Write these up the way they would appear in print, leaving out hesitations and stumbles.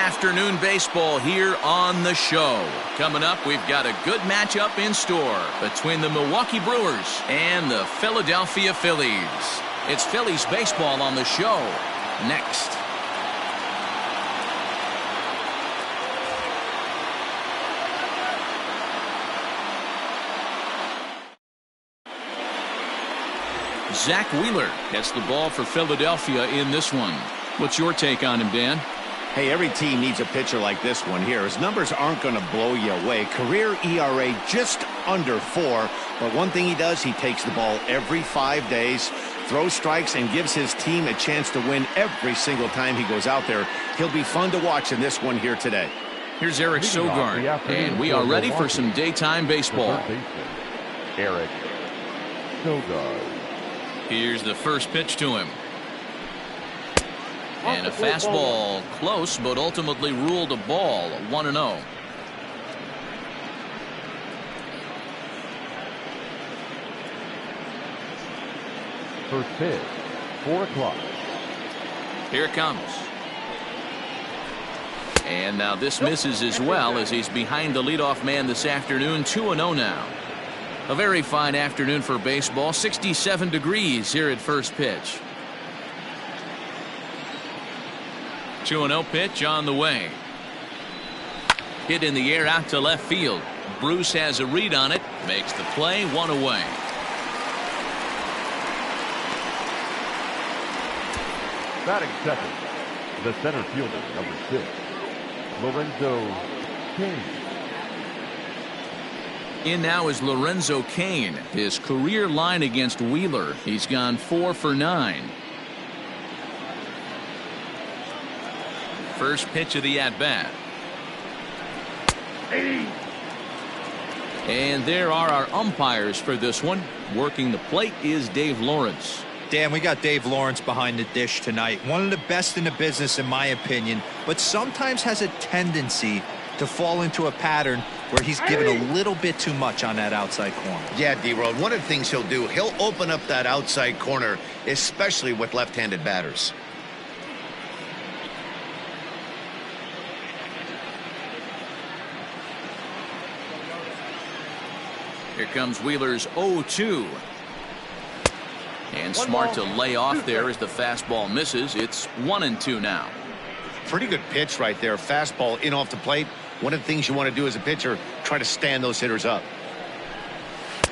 afternoon baseball here on the show. Coming up, we've got a good matchup in store between the Milwaukee Brewers and the Philadelphia Phillies. It's Phillies baseball on the show next. Zach Wheeler gets the ball for Philadelphia in this one. What's your take on him, Dan? Hey, every team needs a pitcher like this one here. His numbers aren't going to blow you away. Career ERA just under 4. But one thing he does, he takes the ball every 5 days, throws strikes, and gives his team a chance to win every single time he goes out there. He'll be fun to watch in this one here today. Here's Eric Sogard, and we are ready for some daytime baseball. Eric Sogard. Here's the first pitch to him. And a fastball close, but ultimately ruled a ball, 1-0. First pitch, 4 o'clock. Here it comes. And now this misses as well, as he's behind the leadoff man this afternoon. 2-0 now. A very fine afternoon for baseball. 67 degrees here at first pitch. 2-0 pitch on the way. Hit in the air out to left field. Bruce has a read on it. Makes the play, 1 away. Batting second, the center fielder, number 6, Lorenzo Cain. In now is Lorenzo Cain. His career line against Wheeler. He's gone 4 for 9. First pitch of the at-bat. And there are our umpires for this one. Working the plate is Dave Lawrence. Dan, we got Dave Lawrence behind the dish tonight. One of the best in the business, in my opinion, but sometimes has a tendency to fall into a pattern where he's given a little bit too much on that outside corner. Yeah, D-Road, one of the things he'll do, he'll open up that outside corner, especially with left-handed batters. Here comes Wheeler's 0-2. And smart to lay off there as the fastball misses. It's 1-2 now. Pretty good pitch right there. Fastball in off the plate. One of the things you want to do as a pitcher, try to stand those hitters up.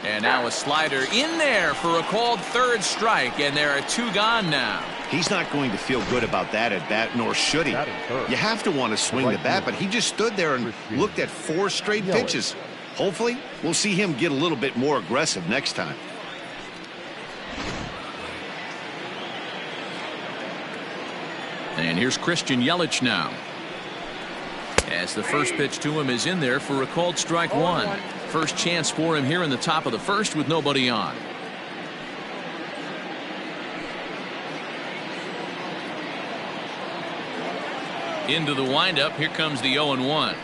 And now a slider in there for a called third strike, and there are 2 gone now. He's not going to feel good about that at bat, nor should he. You have to want to swing the bat, but he just stood there and looked at 4 straight pitches. Hopefully, we'll see him get a little bit more aggressive next time. And here's Christian Yelich now. As the first pitch to him is in there for a called strike 1. First chance for him here in the top of the first with nobody on. Into the windup. Here comes the 0-1.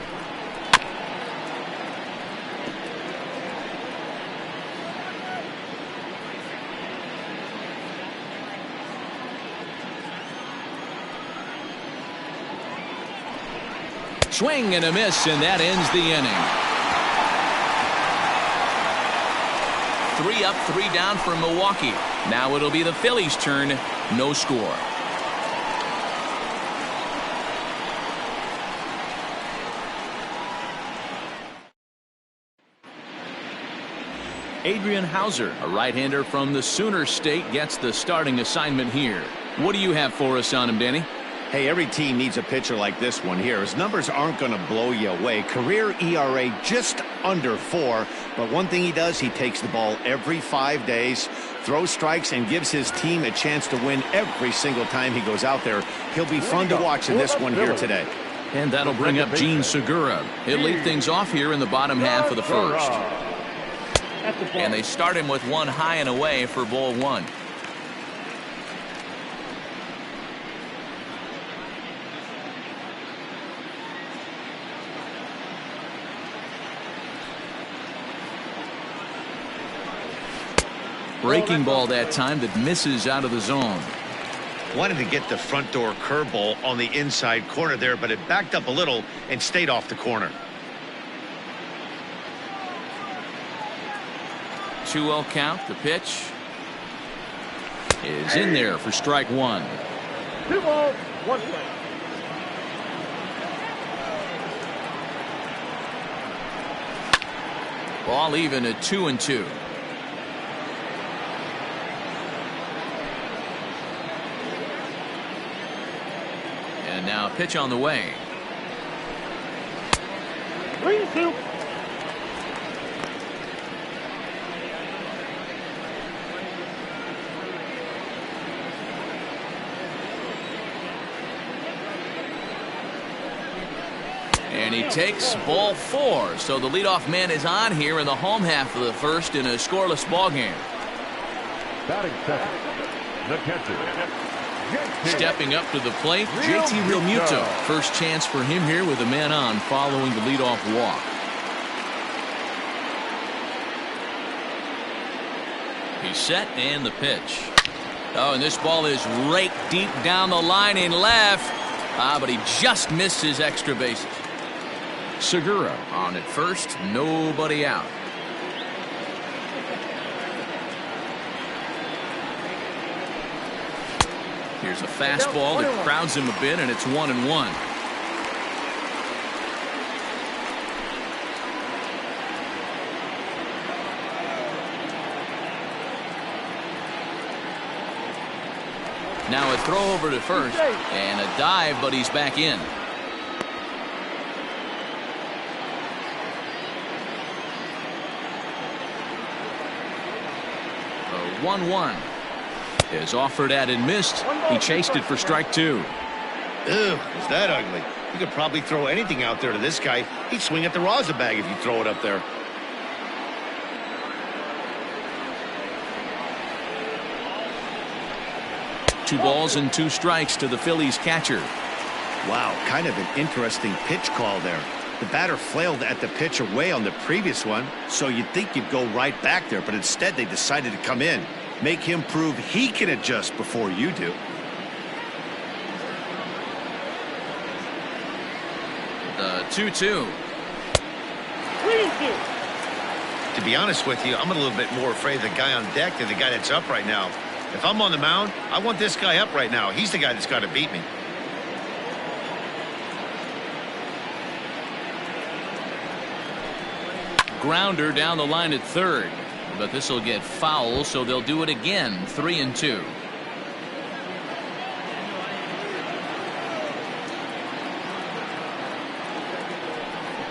Swing and a miss, and that ends the inning. 3 up, 3 down for Milwaukee. Now it'll be the Phillies' turn. No score. Adrian Hauser, a right-hander from the Sooner State, gets the starting assignment here. What do you have for us on him, Danny? Hey, every team needs a pitcher like this one here. His numbers aren't going to blow you away. Career ERA just under 4. But one thing he does, he takes the ball every 5 days, throws strikes, and gives his team a chance to win every single time he goes out there. He'll be fun to watch in this one here today. And that'll bring up Gene Segura. He'll lead things off here in the bottom half of the first. And they start him with 1 high and away for ball 1. Breaking ball that time that misses out of the zone. Wanted to get the front door curveball on the inside corner there, but it backed up a little and stayed off the corner. 2-0 count. The pitch is in there for strike one. 2 balls, 1 strike. Ball even at 2-2. And now a pitch on the way. 3-2. And he takes ball 4. So the leadoff man is on here in the home half of the first in a scoreless ball game. Batting second, the catcher. Stepping up to the plate, JT Realmuto. First chance for him here with a man on following the leadoff walk. He's set and the pitch. Oh, and this ball is raked deep down the line in left. But he just missed his extra bases. Segura on at first, nobody out. Here's a fastball that crowds him a bit, and it's 1-1. Now a throw over to first, and a dive, but he's back in. 1-1 is offered at and missed. He chased it for strike 2. Ew, is that ugly? You could probably throw anything out there to this guy. He'd swing at the rosin bag if you throw it up there. Two balls and 2 strikes to the Phillies catcher. Wow, kind of an interesting pitch call there. The batter flailed at the pitch away on the previous one, so you'd think you'd go right back there, but instead they decided to come in. Make him prove he can adjust before you do. The 2-2. 3-2. To be honest with you, I'm a little bit more afraid of the guy on deck than the guy that's up right now. If I'm on the mound, I want this guy up right now. He's the guy that's got to beat me. Grounder down the line at third, but this will get foul, so they'll do it again. 3-2.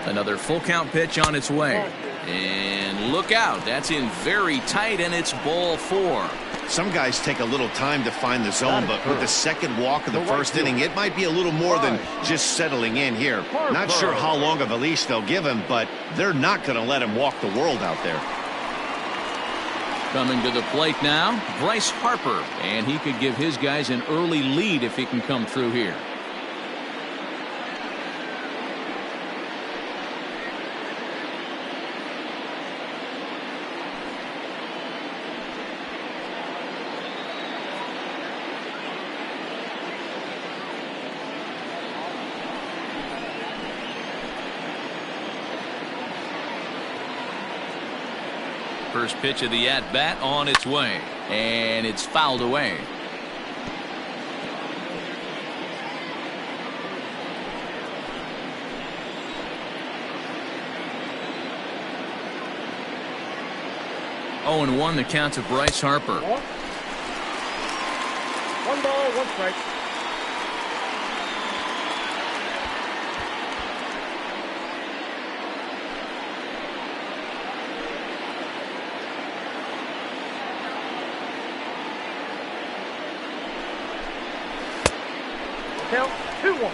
Another full count pitch on its way, and look out, that's in very tight, and it's ball 4. Some guys take a little time to find the zone, but with the second walk of the first inning, it might be a little more than just settling in here. Not sure how long of a leash they'll give him, but they're not going to let him walk the world out there. Coming to the plate now, Bryce Harper, and he could give his guys an early lead if he can come through here. First pitch of the at-bat on its way, and it's fouled away. Oh, and 1 the count to Bryce Harper. 1 ball, 1 strike. Count 2-1.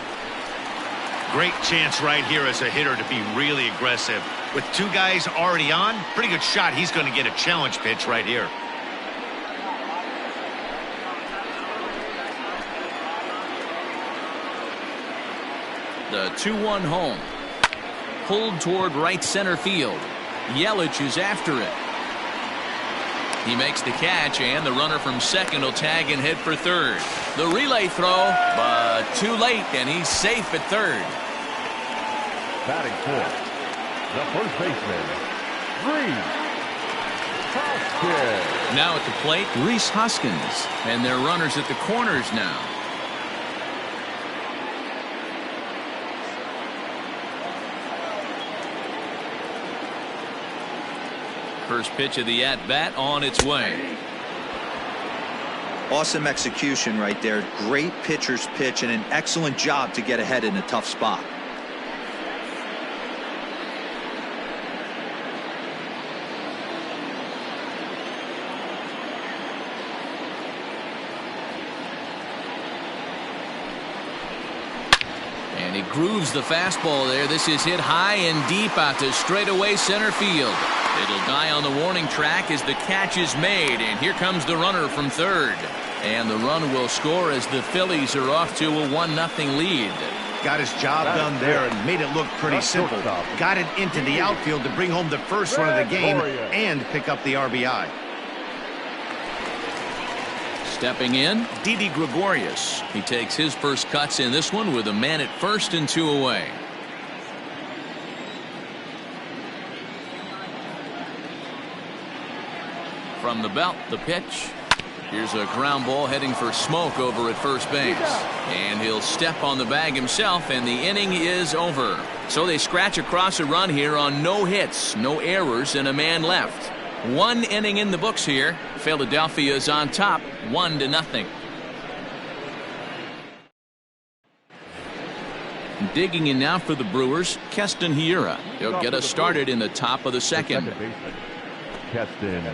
Great chance right here as a hitter to be really aggressive. With 2 guys already on, pretty good shot. He's going to get a challenge pitch right here. The 2-1 home. Pulled toward right center field. Yelich is after it. He makes the catch, and the runner from second will tag and head for third. The relay throw, but too late, and he's safe at third. Batting fourth, the first baseman, Reese Hoskins. Now at the plate, Reese Hoskins, and their runners at the corners now. First pitch of the at-bat on its way. Awesome execution right there. Great pitcher's pitch and an excellent job to get ahead in a tough spot. And he grooves the fastball there. This is hit high and deep out to straightaway center field. It'll die on the warning track as the catch is made, and here comes the runner from third. And the run will score as the Phillies are off to a 1-0 lead. Got his job done there and made it look pretty simple. Got it into the outfield to bring home the first run of the game and pick up the RBI. Stepping in, Didi Gregorius. He takes his first cuts in this one with a man at first and 2 away. From the belt, the pitch. Here's a ground ball heading for Smoke over at first base. And he'll step on the bag himself, and the inning is over. So they scratch across a run here on no hits, no errors, and a man left. 1 inning in the books here. Philadelphia is on top, 1-0. Digging in now for the Brewers, Keston Hiura. He'll get us started in the top of the second. Keston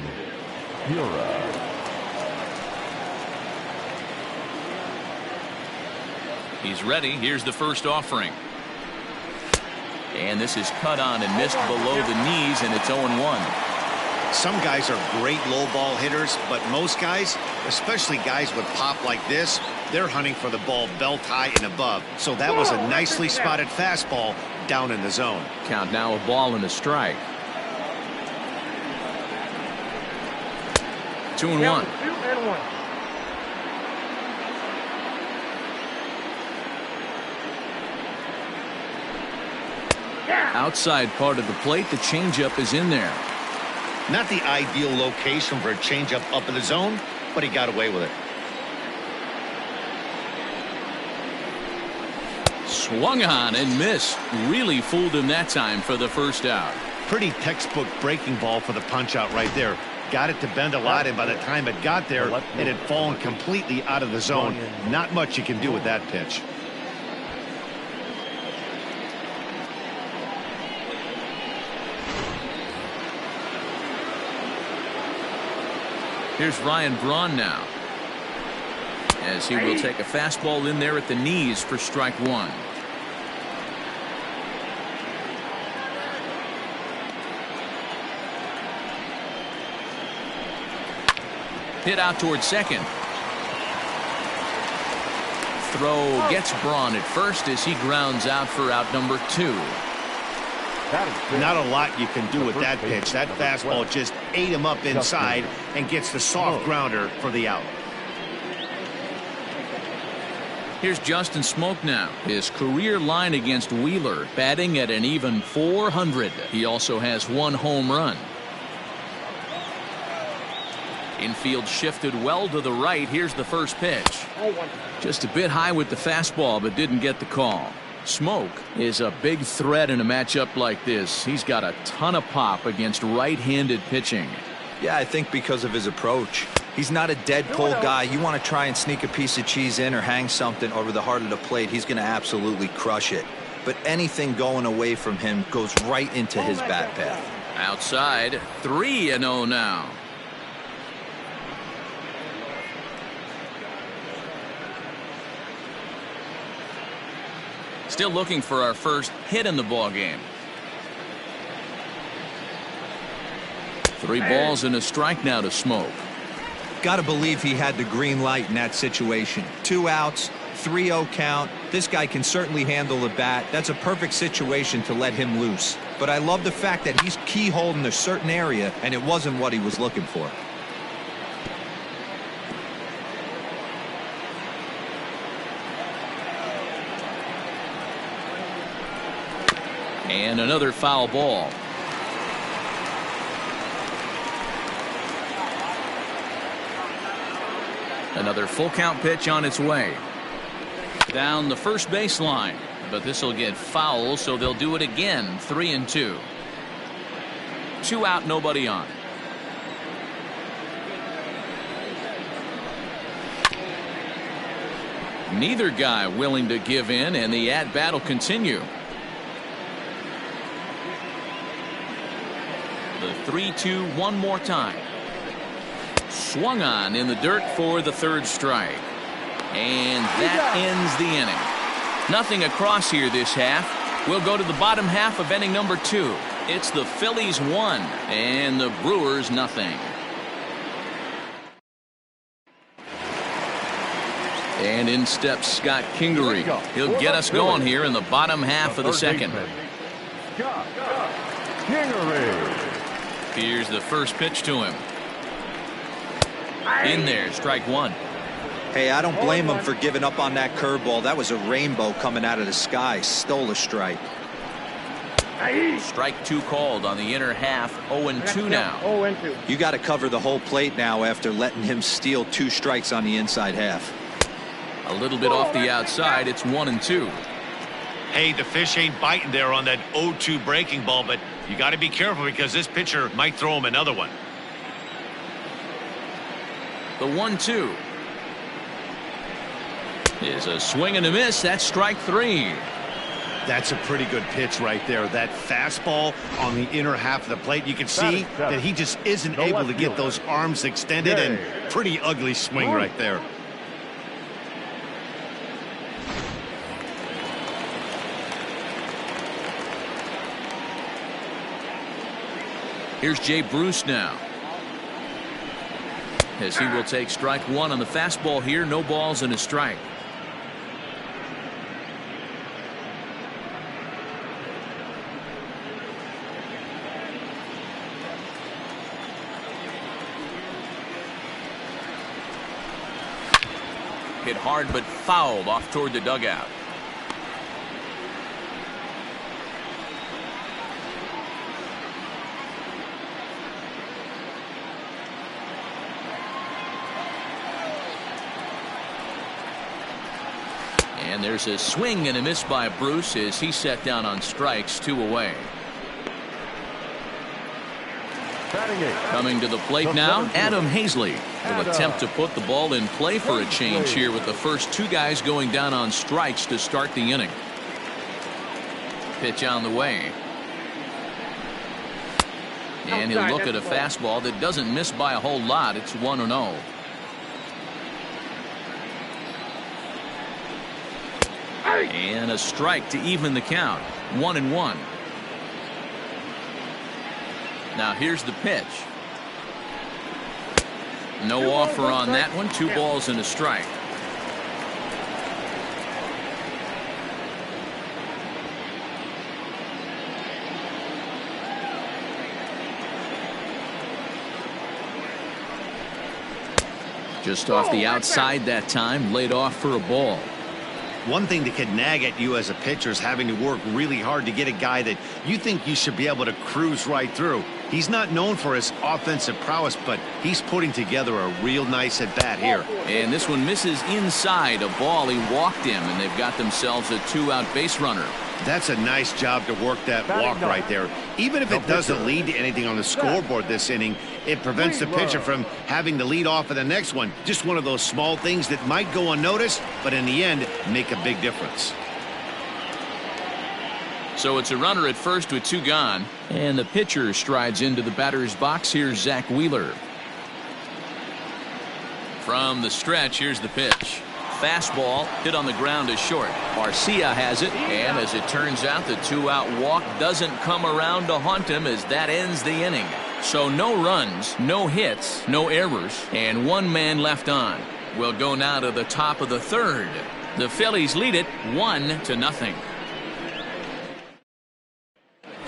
Hiura. He's ready. Here's the first offering. And this is cut on and missed below the knees, and it's 0-1. Some guys are great low ball hitters, but most guys, especially guys with pop like this, they're hunting for the ball belt high and above. So that was a nicely spotted fastball down in the zone. Count now, a ball and a strike. 2-1. Outside part of the plate, the changeup is in there. Not the ideal location for a changeup up in the zone, but he got away with it. Swung on and missed. Really fooled him that time for the first out. Pretty textbook breaking ball for the punch out right there. Got it to bend a lot, and by the time it got there, it had fallen completely out of the zone. Not much you can do with that pitch. Here's Ryan Braun now, as he will take a fastball in there at the knees for strike 1. Hit out towards second. Throw gets Braun at first as he grounds out for out number 2. Not a lot you can do with that pitch. That fastball just ate him up inside and gets the soft grounder for the out. Here's Justin Smoke now. His career line against Wheeler, batting at an even .400. He also has 1 home run. Infield shifted well to the right. Here's the first pitch. Just a bit high with the fastball, but didn't get the call. Smoke is a big threat in a matchup like this. He's got a ton of pop against right-handed pitching. Yeah, I think because of his approach. He's not a dead pull guy. You want to try and sneak a piece of cheese in or hang something over the heart of the plate, he's going to absolutely crush it. But anything going away from him goes right into his bat path. Outside, 3-0 now. Still looking for our first hit in the ball game. 3 balls and a strike now to Smoke. Got to believe he had the green light in that situation. 2 outs, 3-0 count. This guy can certainly handle the bat. That's a perfect situation to let him loose. But I love the fact that he's keyholed in a certain area, and it wasn't what he was looking for. And another foul ball. Another full count pitch on its way. Down the first baseline. But this will get foul, so they'll do it again. 3-2. 2 out, nobody on. Neither guy willing to give in, and the at-bat will continue. The 3-2 one more time. Swung on in the dirt for the third strike. And that ends the inning. Nothing across here this half. We'll go to the bottom half of inning number 2. It's the Phillies 1 and the Brewers nothing. And in steps Scott Kingery. He'll get us going here in the bottom half of the second. Scott Kingery. Here's the first pitch to him. In there, strike 1. Hey, I don't blame him for giving up on that curveball. That was a rainbow coming out of the sky. Stole a strike. Strike 2 called on the inner half. 0-2 now. 0-2. You got to cover the whole plate now after letting him steal 2 strikes on the inside half. A little bit off the outside. It's 1-2. Hey, the fish ain't biting there on that 0-2 breaking ball, but you got to be careful because this pitcher might throw him another one. The 1-2 is a swing and a miss. That's strike 3. That's a pretty good pitch right there. That fastball on the inner half of the plate. You can see that he just isn't able to get those arms extended, and pretty ugly swing right there. Here's Jay Bruce now, as he will take strike 1 on the fastball here. No balls and a strike. Hit hard but fouled off toward the dugout. And there's a swing and a miss by Bruce as he set down on strikes. 2 away. Coming to the plate now, Adam Hazley will attempt to put the ball in play for a change here with the first 2 guys going down on strikes to start the inning. Pitch on the way. And he'll look at a fastball that doesn't miss by a whole lot. It's 1-0. And a strike to even the count. 1-1. Now here's the pitch. No offer on that one. 2 balls and a strike. Just off the outside that time. Laid off for a ball. One thing that could nag at you as a pitcher is having to work really hard to get a guy that you think you should be able to cruise right through. He's not known for his offensive prowess, but he's putting together a real nice at-bat here. And this one misses inside. A ball. He walked him, and they've got themselves a 2-out base runner. That's a nice job to work that walk right there. Even if it doesn't lead to anything on the scoreboard this inning, it prevents the pitcher from having to lead off of the next one. Just one of those small things that might go unnoticed, but in the end, make a big difference. So it's a runner at first with 2 gone, and the pitcher strides into the batter's box. Here's Zach Wheeler. From the stretch, here's the pitch. Fastball hit on the ground is short. Garcia has it, and as it turns out, the 2-out walk doesn't come around to haunt him as that ends the inning. So no runs, no hits, no errors, and 1 man left on. We'll go now to the top of the 3rd. The Phillies lead it 1-0.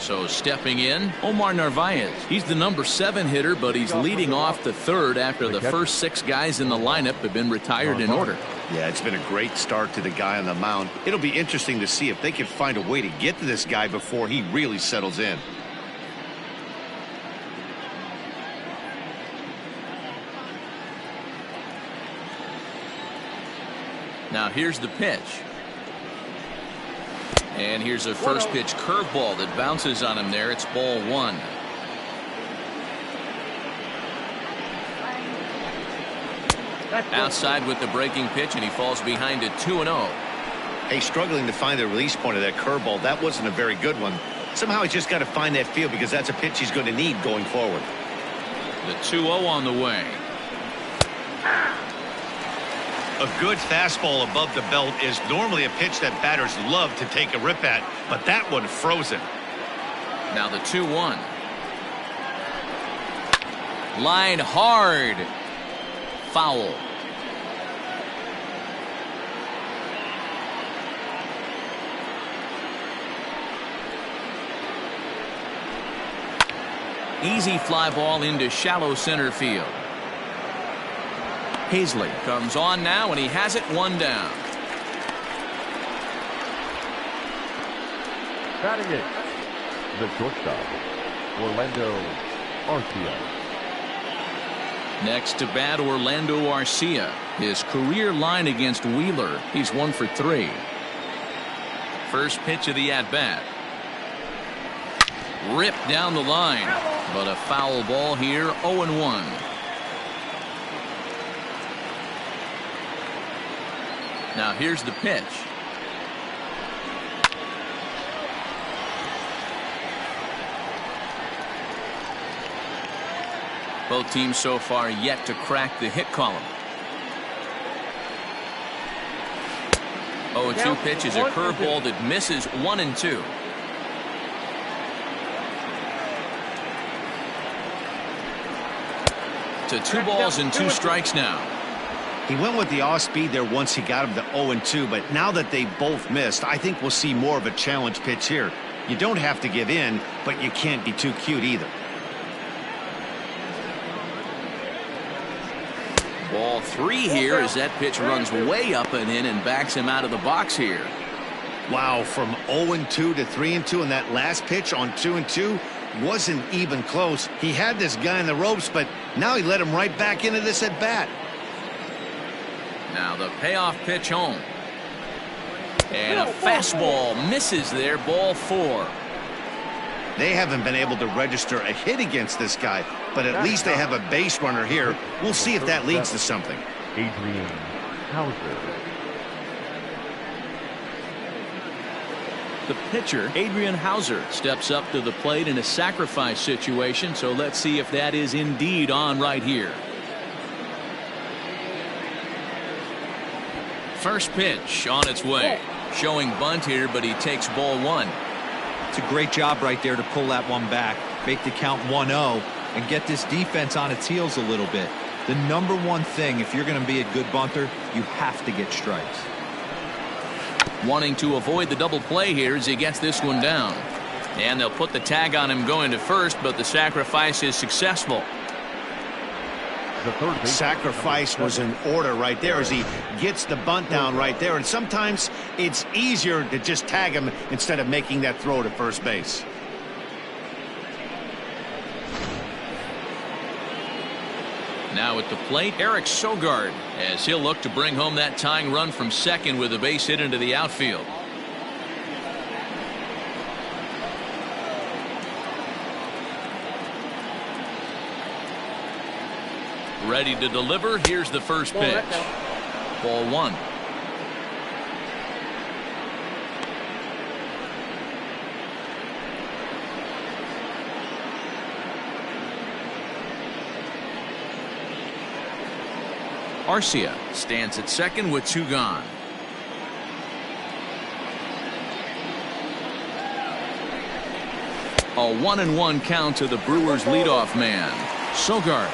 So stepping in, Omar Narvaez. He's the number 7 hitter, but he's leading off the third after the first 6 guys in the lineup have been retired in order. Yeah, it's been a great start to the guy on the mound. It'll be interesting to see if they can find a way to get to this guy before he really settles in. Now here's the pitch. And here's a first pitch curveball that bounces on him there. It's ball 1. Outside with the breaking pitch, and he falls behind it 2-0. Hey, struggling to find the release point of that curveball. That wasn't a very good one. Somehow he's just got to find that feel because that's a pitch he's going to need going forward. The 2-0 on the way. A good fastball above the belt is normally a pitch that batters love to take a rip at, but that one froze him. Now the 2-1. Line hard. Foul. Easy fly ball into shallow center field. Hazley comes on now, and he has it 1 down. Batting it, the shortstop, Orlando Arcia. Next to bat, Orlando Arcia. His career line against Wheeler, he's 1 for 3. First pitch of the at-bat. Ripped down the line, but a foul ball here, 0-1. Now here's the pitch. Both teams so far yet to crack the hit column. 0-2 pitch is a curveball that misses 1-2. To 2 balls and 2 strikes now. He went with the off speed there once he got him to 0-2, but now that they both missed, I think we'll see more of a challenge pitch here. You don't have to give in, but you can't be too cute either. Ball 3 here as that pitch runs way up and in and backs him out of the box here. Wow, from 0-2 to 3-2, and that last pitch on 2-2 wasn't even close. He had this guy in the ropes, but now he let him right back into this at bat. Now the payoff pitch home. And a fastball misses there, ball 4. They haven't been able to register a hit against this guy, but at least they have a base runner here. We'll see if that leads to something. Adrian Hauser. The pitcher, Adrian Hauser, steps up to the plate in a sacrifice situation, so let's see if that is indeed on right here. First pitch on its way. Showing bunt here, but he takes ball 1. It's a great job right there to pull that one back, make the count 1-0, and get this defense on its heels a little bit. The number one thing, if you're going to be a good bunter, you have to get strikes. Wanting to avoid the double play here as he gets this one down. And they'll put the tag on him going to first, but the sacrifice is successful. Sacrifice was in order right there as he gets the bunt down right there, and sometimes it's easier to just tag him instead of making that throw to first base. Now at the plate, Eric Sogard, as he'll look to bring home that tying run from second with a base hit into the outfield. Ready to deliver. Here's the first pitch. Ball 1. Arcia stands at second with 2 gone. A 1-1 count to the Brewers leadoff man. Sogard,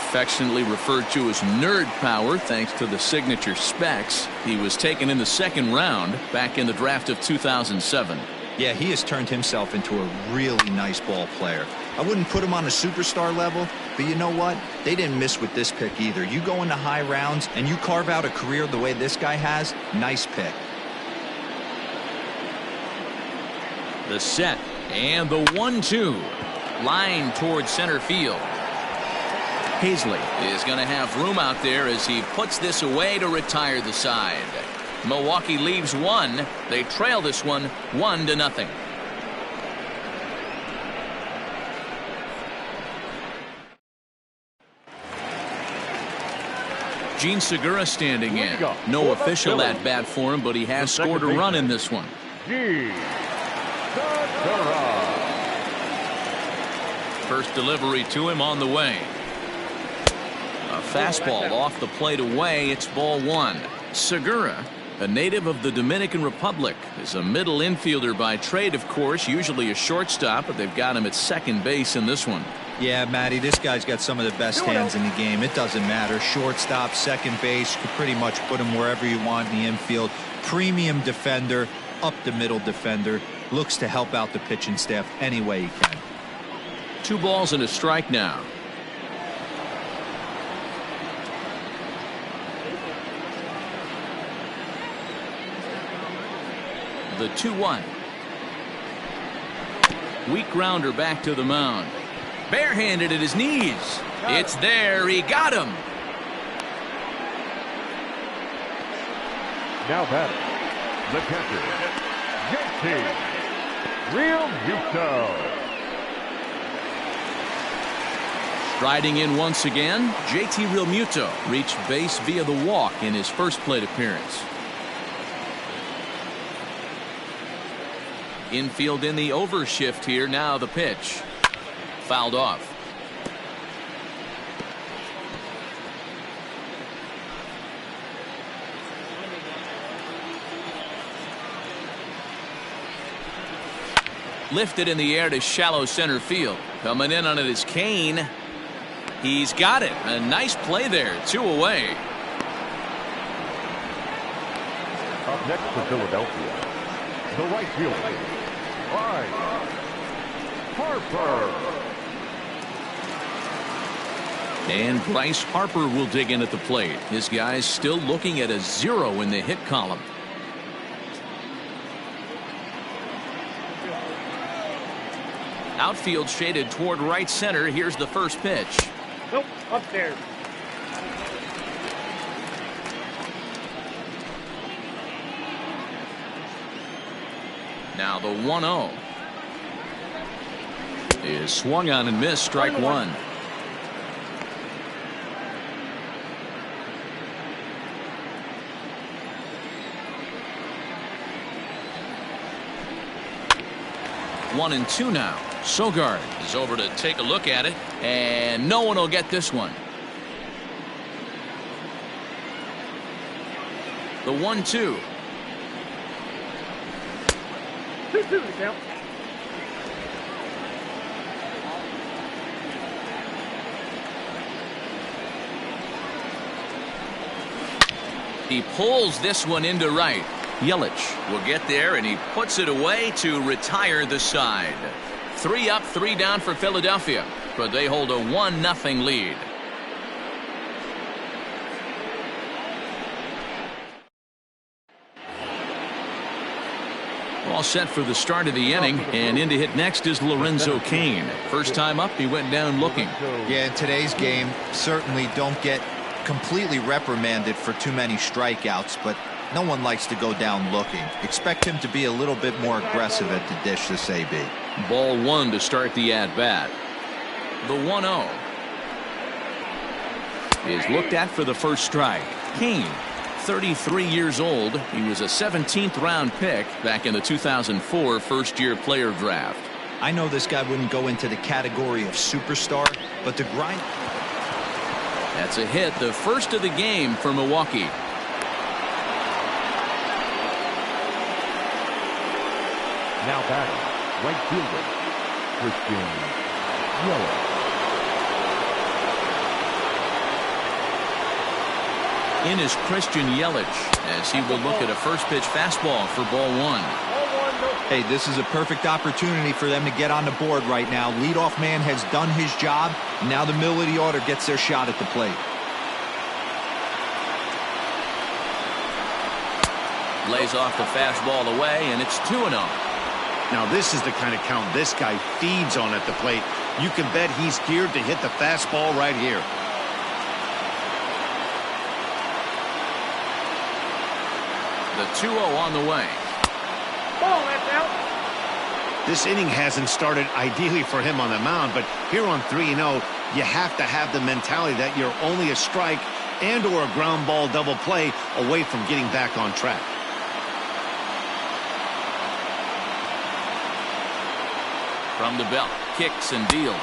affectionately referred to as nerd power thanks to the signature specs. He was taken in the 2nd round back in the draft of 2007. Yeah, he has turned himself into a really nice ball player. I wouldn't put him on a superstar level, but you know what? They didn't miss with this pick either. You go into high rounds and you carve out a career the way this guy has, nice pick. The set and the 1-2. Line towards center field. Hazley is going to have room out there as he puts this away to retire the side. Milwaukee leaves one. They trail this one 1-0. Gene Segura standing in. No official at bat for him, but he has scored a run in this one. First delivery to him on the way. A fastball off the plate away. It's ball one. Segura, a native of the Dominican Republic, is a middle infielder by trade, of course, usually a shortstop, but they've got him at second base in this one. Yeah, Matty, this guy's got some of the best hands in the game. It doesn't matter. Shortstop, second base, you can pretty much put him wherever you want in the infield. Premium defender, up the middle defender, looks to help out the pitching staff any way he can. 2 balls and a strike now. The 2-1. Weak grounder back to the mound. Barehanded at his knees. It's there. He got him. Now batting, the catcher, JT Realmuto. Striding in once again, JT Realmuto reached base via the walk in his first plate appearance. Infield in the overshift here. Now the pitch. Fouled off. Lifted in the air to shallow center field. Coming in on it is Kane. He's got it. A nice play there. 2 away. Up next for Philadelphia, the right fielder, Bryce Harper. And Bryce Harper will dig in at the plate. His guys still looking at a 0 in the hit column. Outfield shaded toward right center. Here's the first pitch. Nope, up there. Now the 1-0 is swung on and missed. Strike one. One and two now. Sogard is over to take a look at it, and no one will get this one. The 1-2. 2-2 to count. He pulls this one into right. Yelich will get there, and he puts it away to retire the side. 3 up, 3 down for Philadelphia, but they hold a 1-0 lead. All set for the start of the inning, and in to hit next is Lorenzo Cain. First time up, he went down looking. Yeah, in today's game, certainly don't get completely reprimanded for too many strikeouts, but no one likes to go down looking. Expect him to be a little bit more aggressive at the dish this AB. Ball one to start the at-bat. The 1-0 is looked at for the first strike. Cain, 33 years old. He was a 17th round pick back in the 2004 first-year player draft. I know this guy wouldn't go into the category of superstar, but the grind. That's a hit, the first of the game for Milwaukee. Now batting, right fielder, Christian Yelich. In is Christian Yelich as he will look at a first pitch fastball for ball one. Ball one, no Hey, this is a perfect opportunity for them to get on the board right now. Leadoff man has done his job. Now the middle of the order gets their shot at the plate. Lays off the fastball away, and it's 2-0. Now this is the kind of count this guy feeds on at the plate. You can bet he's geared to hit the fastball right here. The 2-0 on the way. Ball, that's out. This inning hasn't started ideally for him on the mound, but here on 3-0, you have to have the mentality that you're only a strike and or a ground ball double play away from getting back on track. From the belt, kicks and deals.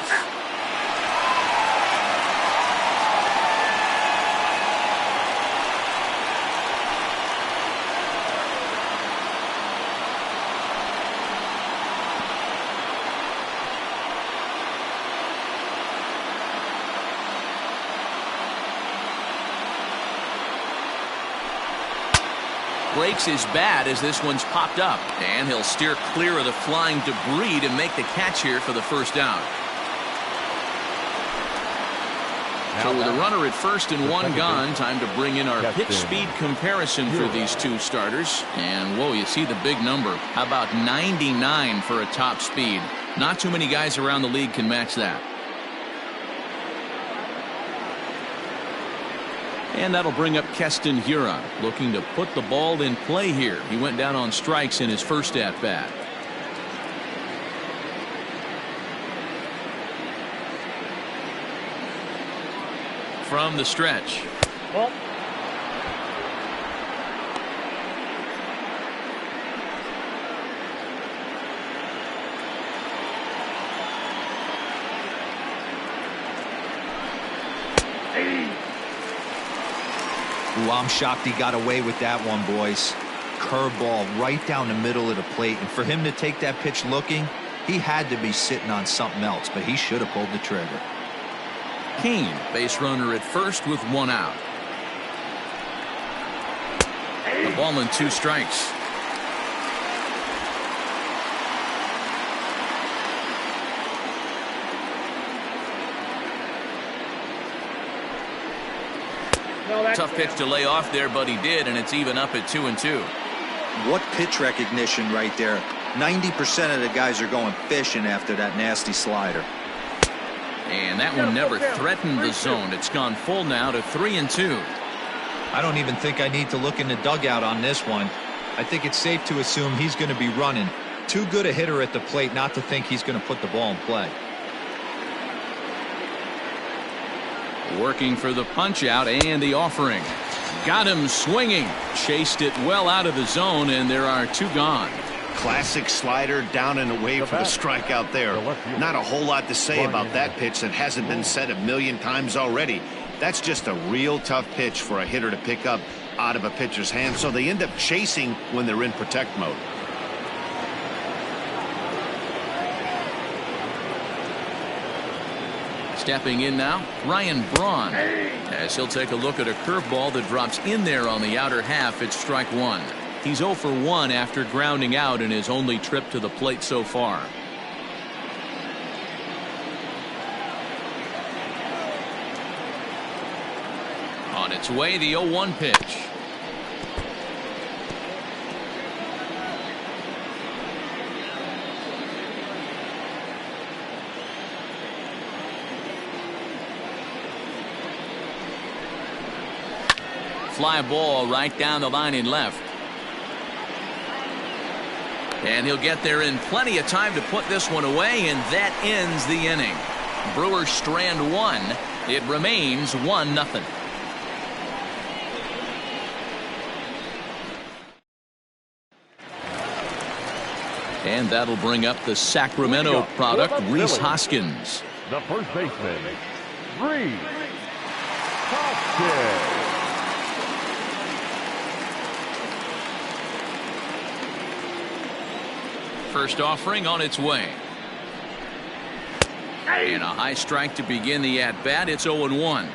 Breaks his bat as this one's popped up, and he'll steer clear of the flying debris to make the catch here for the first out. So with a runner at first and one gone, time to bring in our pitch speed comparison for these two starters. And whoa, you see the big number. How about 99 for a top speed? Not too many guys around the league can match that. And that'll bring up Keston Hiura, looking to put the ball in play here. He went down on strikes in his first at-bat. From the stretch. Ball. Ooh, I'm shocked he got away with that one, boys. Curveball right down the middle of the plate, and for him to take that pitch looking, he had to be sitting on something else, but he should have pulled the trigger. Kane, base runner at first with one out. The ball and 2 strikes. No, that's Tough pitch to lay off there, but he did, and it's even up at 2-2. What pitch recognition right there. 90% of the guys are going fishing after that nasty slider. And that one never threatened the zone. It's gone full now to 3-2. I don't even think I need to look in the dugout on this one. I think it's safe to assume he's going to be running. Too good a hitter at the plate not to think he's going to put the ball in play. Working for the punch out and the offering. Got him swinging. Chased it well out of the zone, and there are 2 gone. Classic slider down and away for the strikeout there. Not a whole lot to say about that pitch that hasn't been said a million times already. That's just a real tough pitch for a hitter to pick up out of a pitcher's hand, so they end up chasing when they're in protect mode. Stepping in now, Ryan Braun, as he'll take a look at a curveball that drops in there on the outer half. It's strike 1. He's 0 for 1 after grounding out in his only trip to the plate so far. On its way, the 0-1 pitch. Fly ball right down the line in left. And he'll get there in plenty of time to put this one away, and that ends the inning. Brewers strand 1. It remains 1-0. And that'll bring up the Sacramento product, Rhys Hoskins. The first baseman, Rhys Hoskins. First offering on its way. And a high strike to begin the at-bat. It's 0-1.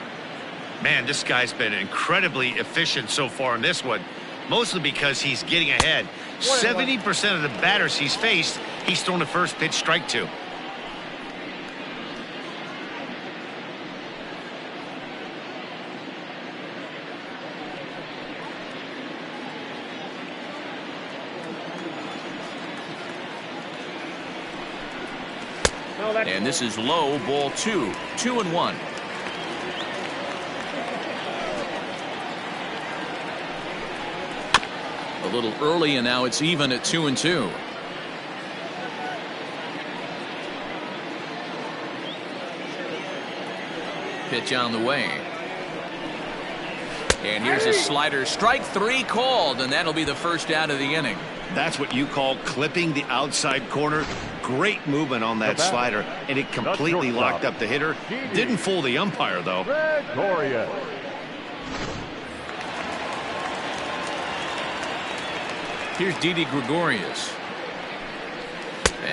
Man, this guy's been incredibly efficient so far in this one. mostly because he's getting ahead. 70% of the batters he's faced, he's thrown the first pitch strike to. And this is low, ball 2, 2-1. A little early, and now it's even at 2-2. Pitch on the way. And here's a slider. Strike 3 called, and that'll be the first out of the inning. That's what you call clipping the outside corner. Great movement on that slider, and it completely locked up the hitter. Didn't fool the umpire, though. Gregorius. Here's Didi Gregorius.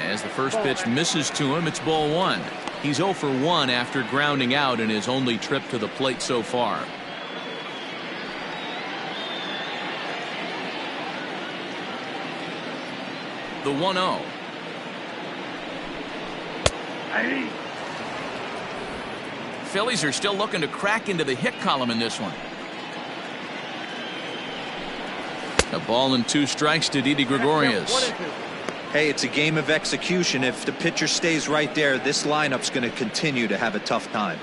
As the first pitch misses to him, it's ball 1. He's 0 for 1 after grounding out in his only trip to the plate so far. The 1-0. Phillies are still looking to crack into the hit column in this one. A ball and 2 strikes to Didi Gregorius. Hey, it's a game of execution. If the pitcher stays right there, this lineup's going to continue to have a tough time.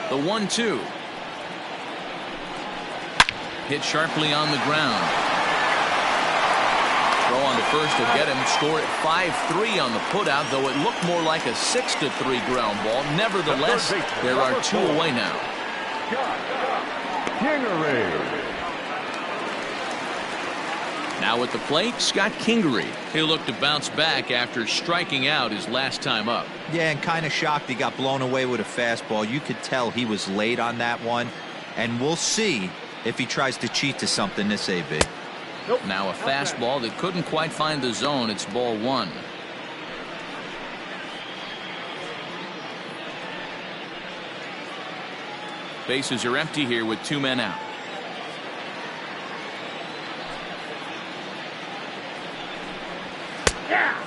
The 1-2. Hit sharply on the ground. Throw on to first to get him. Score at 5-3 on the putout, though it looked more like a 6-3 ground ball. Nevertheless, there are 2 away now. Now at the plate, Scott Kingery. He'll look to bounce back after striking out his last time up. Yeah, and kind of shocked he got blown away with a fastball. You could tell he was late on that one, and we'll see if he tries to cheat to something this AB. Now a fastball that couldn't quite find the zone. It's ball 1. Bases are empty here with 2 men out.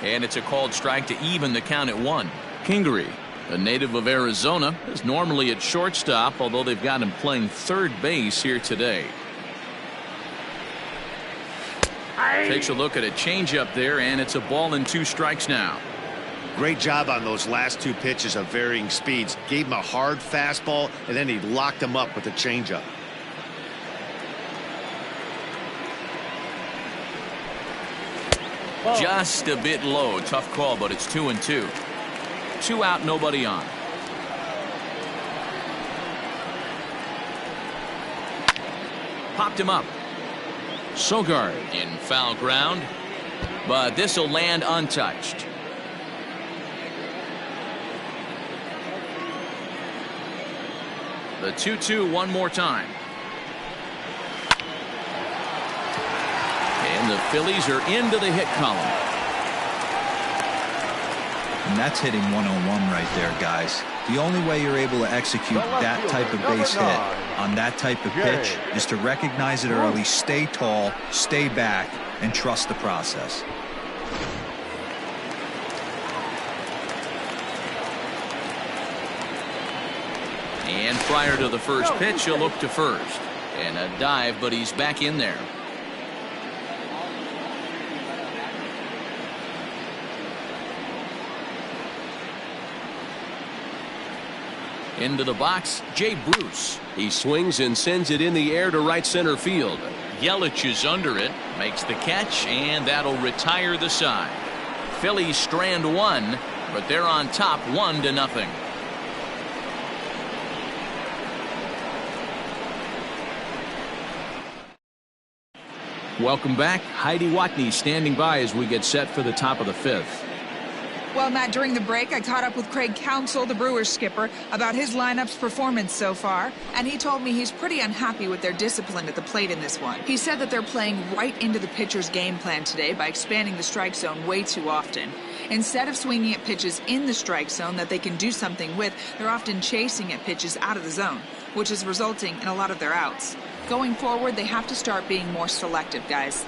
And it's a called strike to even the count at 1. Kingery, a native of Arizona, is normally at shortstop, although they've got him playing third base here today. Takes a look at a changeup there, and it's a ball and 2 strikes now. Great job on those last 2 pitches of varying speeds. Gave him a hard fastball, and then he locked him up with a changeup. Just a bit low. Tough call, but it's 2-2. 2 out, nobody on. Popped him up. Sogard in foul ground, but this will land untouched. The 2-2 one more time. And the Phillies are into the hit column. And that's hitting 101 right there, guys. The only way you're able to execute that type of base hit on that type of pitch is to recognize it early, stay tall, stay back, and trust the process. And prior to the first pitch, he'll look to first. And a dive, but he's back in there. Into the box, Jay Bruce. He swings and sends it in the air to right center field. Yelich is under it, makes the catch, and that'll retire the side. Phillies strand 1, but they're on top 1-0. Welcome back. Heidi Watney standing by as we get set for the top of the 5th. Well, Matt, during the break, I caught up with Craig Counsell, the Brewers skipper, about his lineup's performance so far, and he told me he's pretty unhappy with their discipline at the plate in this one. He said that they're playing right into the pitcher's game plan today by expanding the strike zone way too often. Instead of swinging at pitches in the strike zone that they can do something with, they're often chasing at pitches out of the zone, which is resulting in a lot of their outs. Going forward, they have to start being more selective, guys.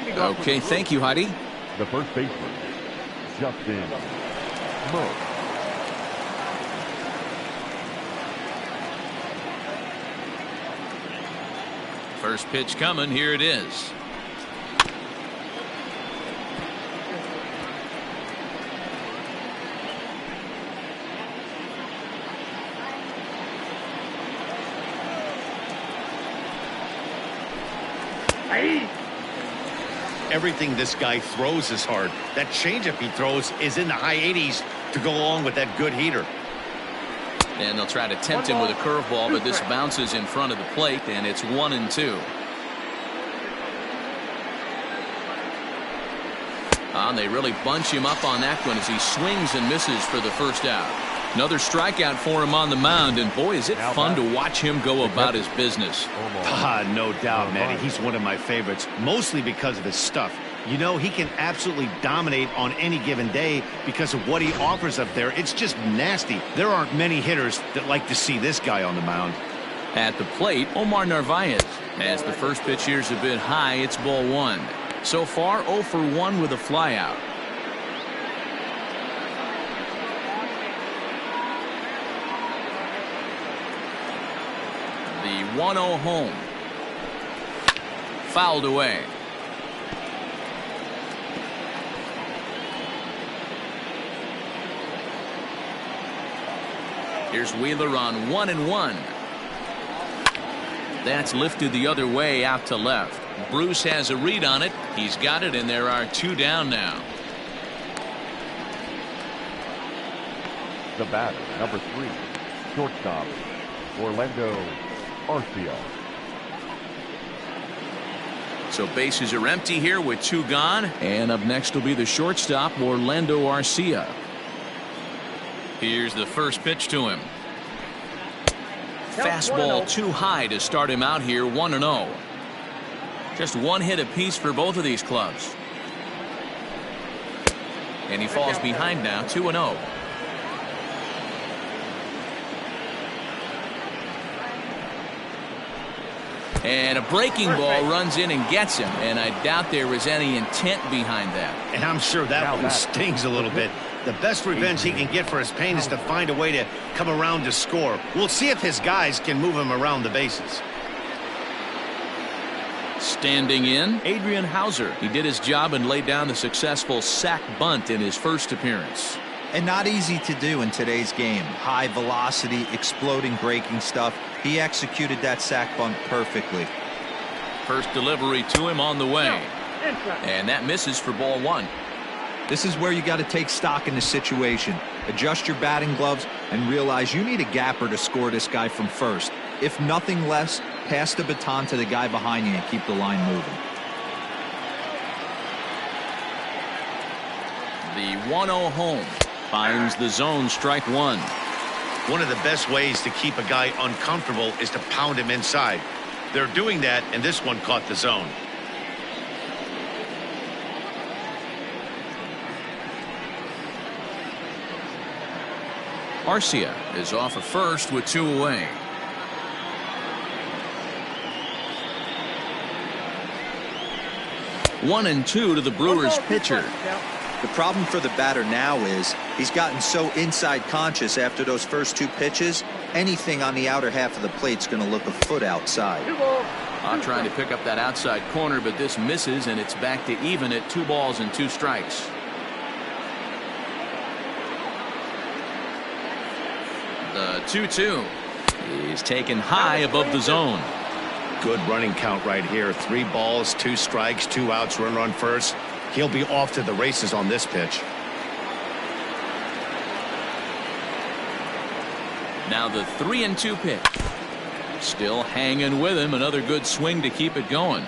Okay, thank you, Heidi. The first baseman, Justin Mo. First pitch coming. Here it is. Everything this guy throws is hard. That changeup he throws is in the high 80s to go along with that good heater. And they'll try to tempt him with a curveball, but this bounces in front of the plate, and it's 1-2. And they really bunch him up on that one as he swings and misses for the first out. Another strikeout for him on the mound, and boy, is it fun to watch him go about his business. No doubt, Manny. He's one of my favorites, mostly because of his stuff. You know, he can absolutely dominate on any given day because of what he offers up there. It's just nasty. There aren't many hitters that like to see this guy on the mound. At the plate, Omar Narvaez. As the first pitch here's a bit high, it's ball 1. So far, 0 for 1 with a flyout. The 1-0 home. Fouled away. Here's Wheeler on 1-1. That's lifted the other way out to left. Bruce has a read on it. He's got it, and there are 2 down now. The batter, number 3, shortstop, Orlando Arcia. So bases are empty here with 2 gone. And up next will be the shortstop, Orlando Arcia. Here's the first pitch to him. Fastball too high to start him out here, 1-0. Just 1 hit apiece for both of these clubs. And he falls behind now, 2-0. And a breaking ball runs in and gets him, and I doubt there was any intent behind that. And I'm sure that one stings a little bit. The best revenge he can get for his pain is to find a way to come around to score. We'll see if his guys can move him around the bases. Standing in, Adrian Hauser. He did his job and laid down the successful sac bunt in his first appearance. And not easy to do in today's game. High velocity, exploding breaking stuff. He executed that sac bunt perfectly. First delivery to him on the way. And that misses for ball 1. This is where you got to take stock in the situation. Adjust your batting gloves and realize you need a gapper to score this guy from first. If nothing less, pass the baton to the guy behind you and keep the line moving. The 1-0 home finds the zone, strike 1. One of the best ways to keep a guy uncomfortable is to pound him inside. They're doing that, and this one caught the zone. Arcia is off at first with 2 away. One and 2 to the Brewers pitcher. The problem for the batter now is he's gotten so inside conscious after those first 2 pitches. Anything on the outer half of the plate's going to look a foot outside. Trying to pick up that outside corner, but this misses, and it's back to even at 2 balls and 2 strikes. The 2-2 is taken high above the zone. Good running count right here. 3 balls, 2 strikes, 2 outs, runner on first. He'll be off to the races on this pitch. Now the 3-2 pitch. Still hanging with him. Another good swing to keep it going.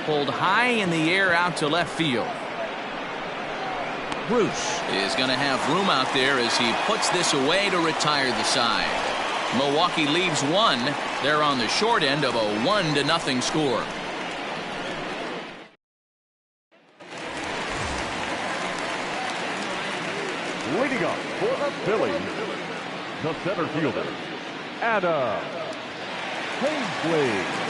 Pulled high in the air out to left field. Bruce is going to have room out there as he puts this away to retire the side. Milwaukee leaves one. They're on the short end of a 1-0 score. Leading up for the Phillies, the center fielder, Adam Paisley.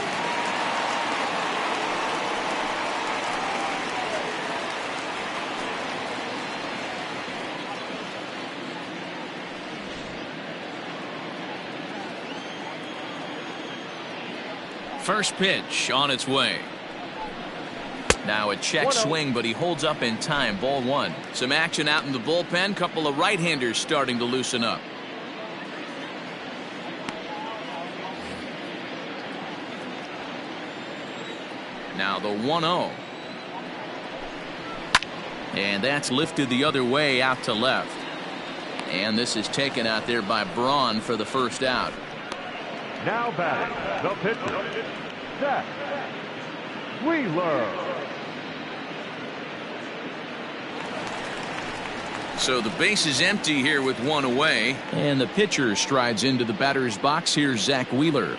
First pitch on its way. Now a check swing, but he holds up in time. Ball one. Some action out in the bullpen. Couple of right-handers starting to loosen up. Now the 1-0. And that's lifted the other way out to left. And this is taken out there by Braun for the first out. Now batting, the pitcher, Zach Wheeler. So the base is empty here with one away. And the pitcher strides into the batter's box. Here's Zach Wheeler.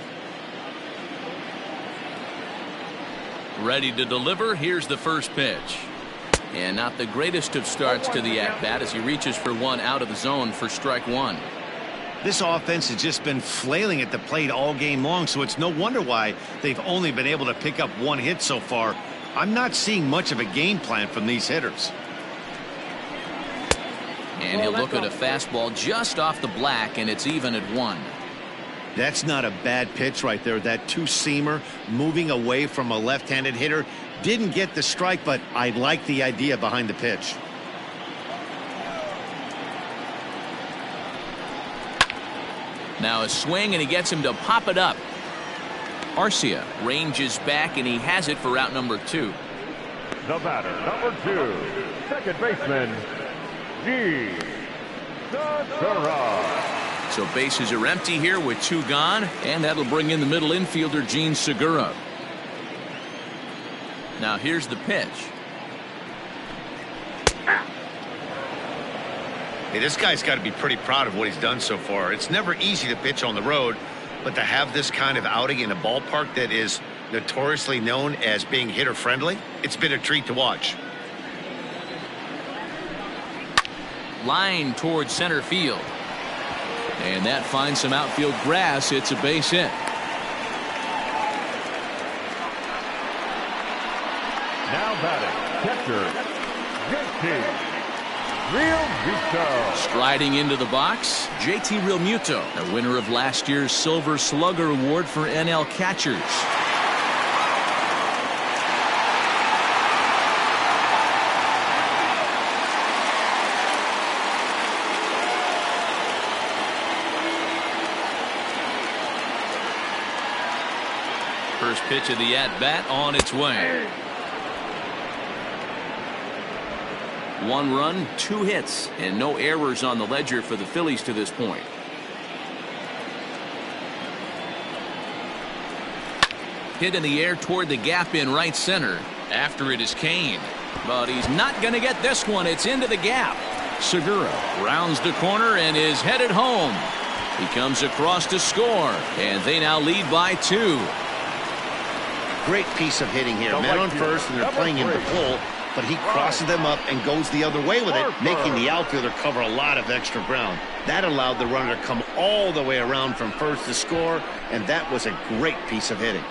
Ready to deliver. Here's the first pitch. And not the greatest of starts to the at-bat as he reaches for one out of the zone for strike one. This offense has just been flailing at the plate all game long, so it's no wonder why they've only been able to pick up one hit so far. I'm not seeing much of a game plan from these hitters. And he'll look at a fastball just off the black, and it's even at 1. That's not a bad pitch right there. That two-seamer moving away from a left-handed hitter. Didn't get the strike, but I like the idea behind the pitch. Now a swing, and he gets him to pop it up. Arcia ranges back, and he has it for out number 2. The batter, number 2, second baseman, G. Segura. So bases are empty here with 2 gone, and that'll bring in the middle infielder, Gene Segura. Now here's the pitch. Hey, this guy's got to be pretty proud of what he's done so far. It's never easy to pitch on the road, but to have this kind of outing in a ballpark that is notoriously known as being hitter-friendly, it's been a treat to watch. Line towards center field. And that finds some outfield grass. It's a base hit. Now batting, catcher, JT Realmuto. Striding into the box, JT Realmuto, the winner of last year's Silver Slugger Award for NL catchers. First pitch of the at-bat on its way. 1 run, 2 hits, and no errors on the ledger for the Phillies to this point. Hit in the air toward the gap in right center. After it is Kane. But he's not going to get this one. It's into the gap. Segura rounds the corner and is headed home. He comes across to score, and they now lead by 2. Great piece of hitting here. Men on first, and they're playing him to pull, but he crosses them up and goes the other way with it, making the outfielder cover a lot of extra ground. That allowed the runner to come all the way around from first to score, and that was a great piece of hitting.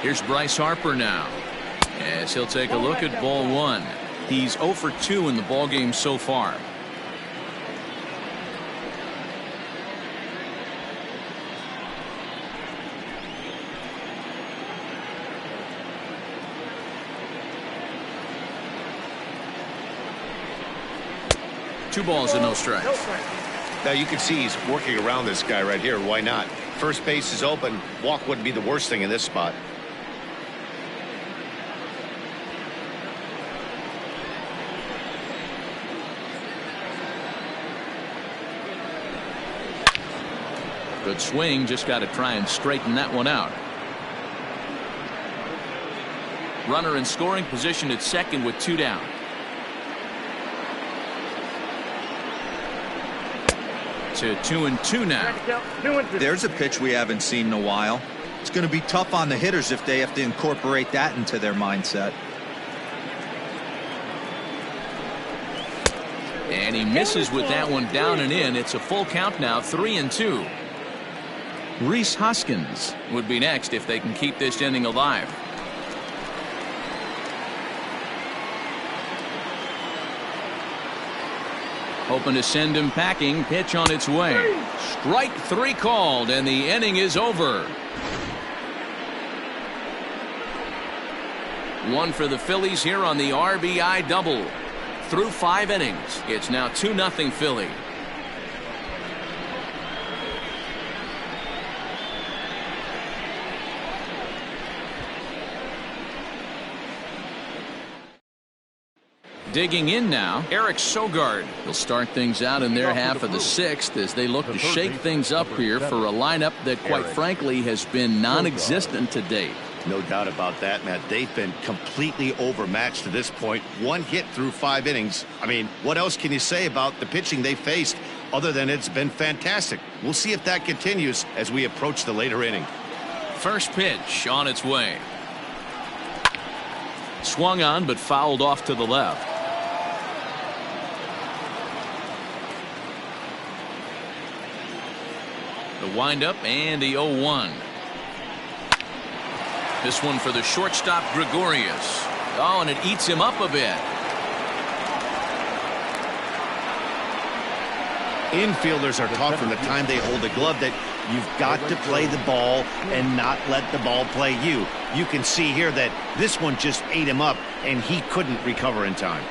Here's Bryce Harper now, as he'll take a look at ball 1. He's 0 for 2 in the ballgame so far. Two balls and no strikes. Now you can see he's working around this guy right here. Why not? First base is open. Walk wouldn't be the worst thing in this spot. Good swing, just got to try and straighten that one out. Runner in scoring position at second with 2 down. To 2-2 now. There's a pitch we haven't seen in a while. It's going to be tough on the hitters if they have to incorporate that into their mindset. And he misses with that one down and in. It's a full count now, 3-2. Rhys Hoskins would be next if they can keep this inning alive. Hoping to send him packing. Pitch on its way. Strike 3 called, and the inning is over. One for the Phillies here on the RBI double. Through 5 innings, it's now 2-0 Philly. Digging in now, Eric Sogard. He'll start things out in their half of the 6th as they look to shake things up here for a lineup that, quite frankly, has been non-existent to date. No doubt about that, Matt. They've been completely overmatched to this point. 1 hit through 5 innings. I mean, what else can you say about the pitching they faced other than it's been fantastic? We'll see if that continues as we approach the later inning. First pitch on its way. Swung on but fouled off to the left. The windup and the 0-1. This one for the shortstop Gregorius. Oh, and it eats him up a bit. Infielders are taught from the time they hold the glove that you've got to play the ball and not let the ball play you. You can see here that this one just ate him up and he couldn't recover in time.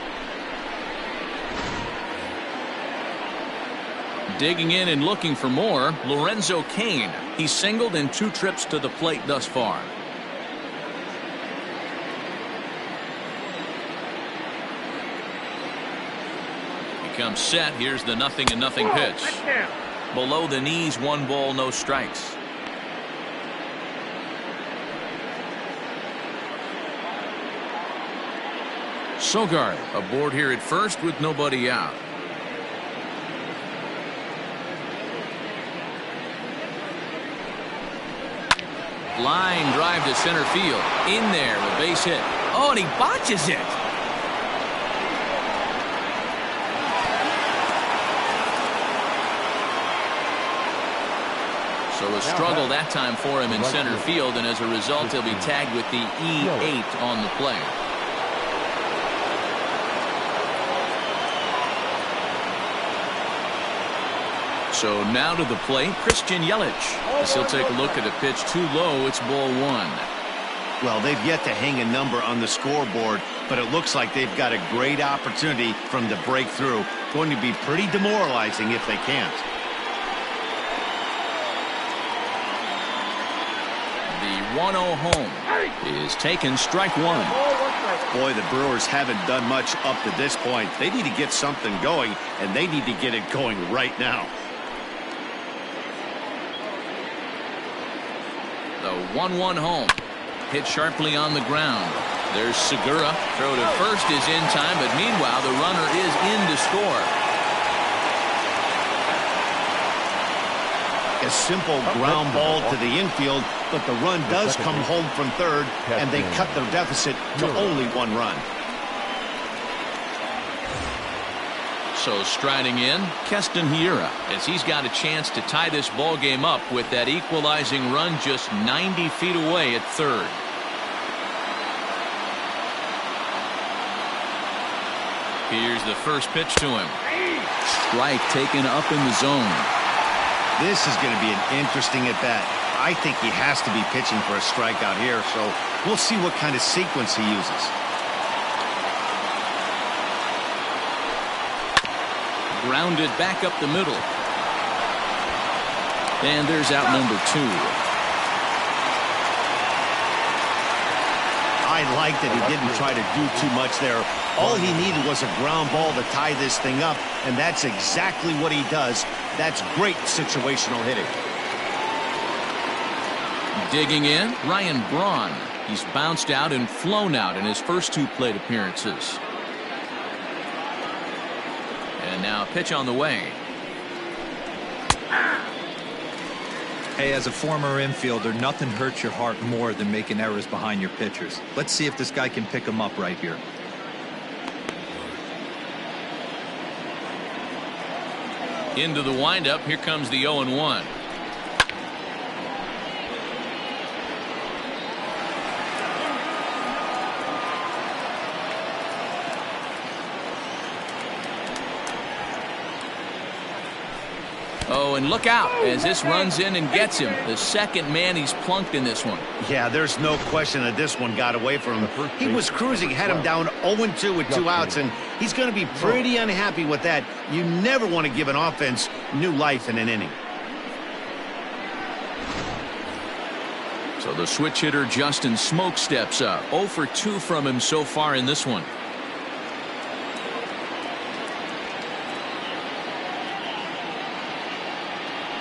Digging in and looking for more, Lorenzo Cain. He's singled in 2 trips to the plate thus far. He comes set. Here's the 0-0 pitch. Below the knees, 1 ball, no strikes. Sogard aboard here at first with nobody out. Line drive to center field. In there, a base hit. Oh, and he botches it. So a struggle that time for him in center field, and as a result, he'll be tagged with the E8 on the play. So now to the plate, Christian Yelich. As he'll take a look at a pitch too low, it's ball 1. Well, they've yet to hang a number on the scoreboard, but it looks like they've got a great opportunity from the breakthrough. Going to be pretty demoralizing if they can't. The 1-0 home is taken, strike 1. Boy, the Brewers haven't done much up to this point. They need to get something going, and they need to get it going right now. The 1-1 home. Hit sharply on the ground. There's Segura. Throw to first is in time, but meanwhile the runner is in to score. A simple ground ball to the infield, but the run does come home from third, and they cut their deficit to only 1 run. So striding in, Keston Hiura, as he's got a chance to tie this ball game up with that equalizing run just 90 feet away at third. Here's the first pitch to him. Strike taken up in the zone. This is going to be an interesting at bat. I think he has to be pitching for a strikeout here, so we'll see what kind of sequence he uses. Grounded back up the middle. And there's out number 2. I like that he didn't try to do too much there. All he needed was a ground ball to tie this thing up, and that's exactly what he does. That's great situational hitting. Digging in, Ryan Braun. He's bounced out and flown out in his first 2 plate appearances. And now a pitch on the way. Hey, as a former infielder, nothing hurts your heart more than making errors behind your pitchers. Let's see if this guy can pick them up right here. Into the windup. Here comes the 0-1. Oh, and look out as this runs in and gets him. The second man he's plunked in this one. Yeah, there's no question that this one got away from him. He was cruising, had him down 0-2 with 2 outs, and he's going to be pretty unhappy with that. You never want to give an offense new life in an inning. So the switch hitter Justin Smoke steps up. 0 for 2 from him so far in this one.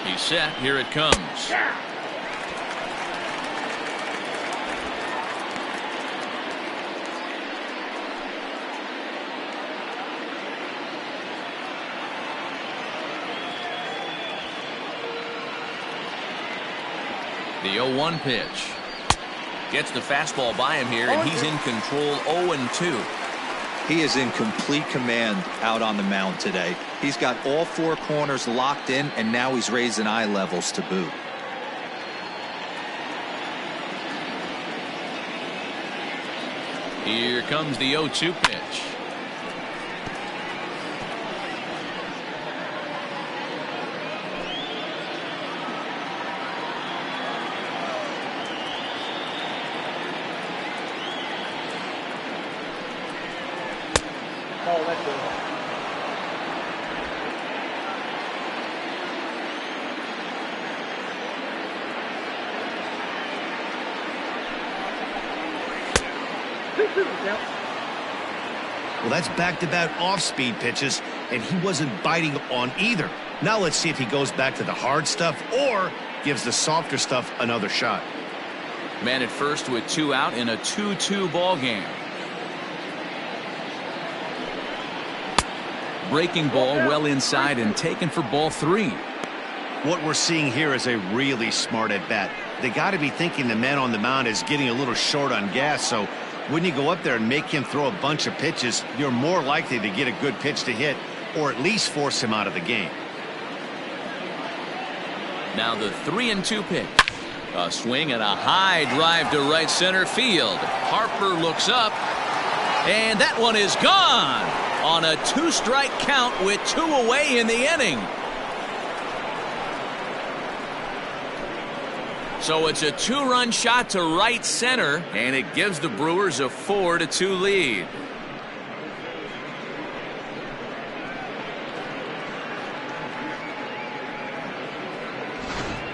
He's set. Here it comes. The 0-1 pitch. Gets the fastball by him here, and he's in control. 0-2. He is in complete command out on the mound today. He's got all 4 corners locked in, and now he's raising eye levels to boot. Here comes the 0-2 pitch. Oh, that's good. Well, that's back-to-back off-speed pitches, and he wasn't biting on either. Now let's see if he goes back to the hard stuff or gives the softer stuff another shot. Man at first with 2 out in a 2-2 ball game. Breaking ball well inside and taken for ball 3. What we're seeing here is a really smart at-bat. They got to be thinking the man on the mound is getting a little short on gas, so when you go up there and make him throw a bunch of pitches, you're more likely to get a good pitch to hit or at least force him out of the game. Now the 3-2 pitch. A swing and a high drive to right center field. Harper looks up, and that one is gone on a 2-strike count with 2 away in the inning. So it's a 2-run shot to right center, and it gives the Brewers a 4-2 lead.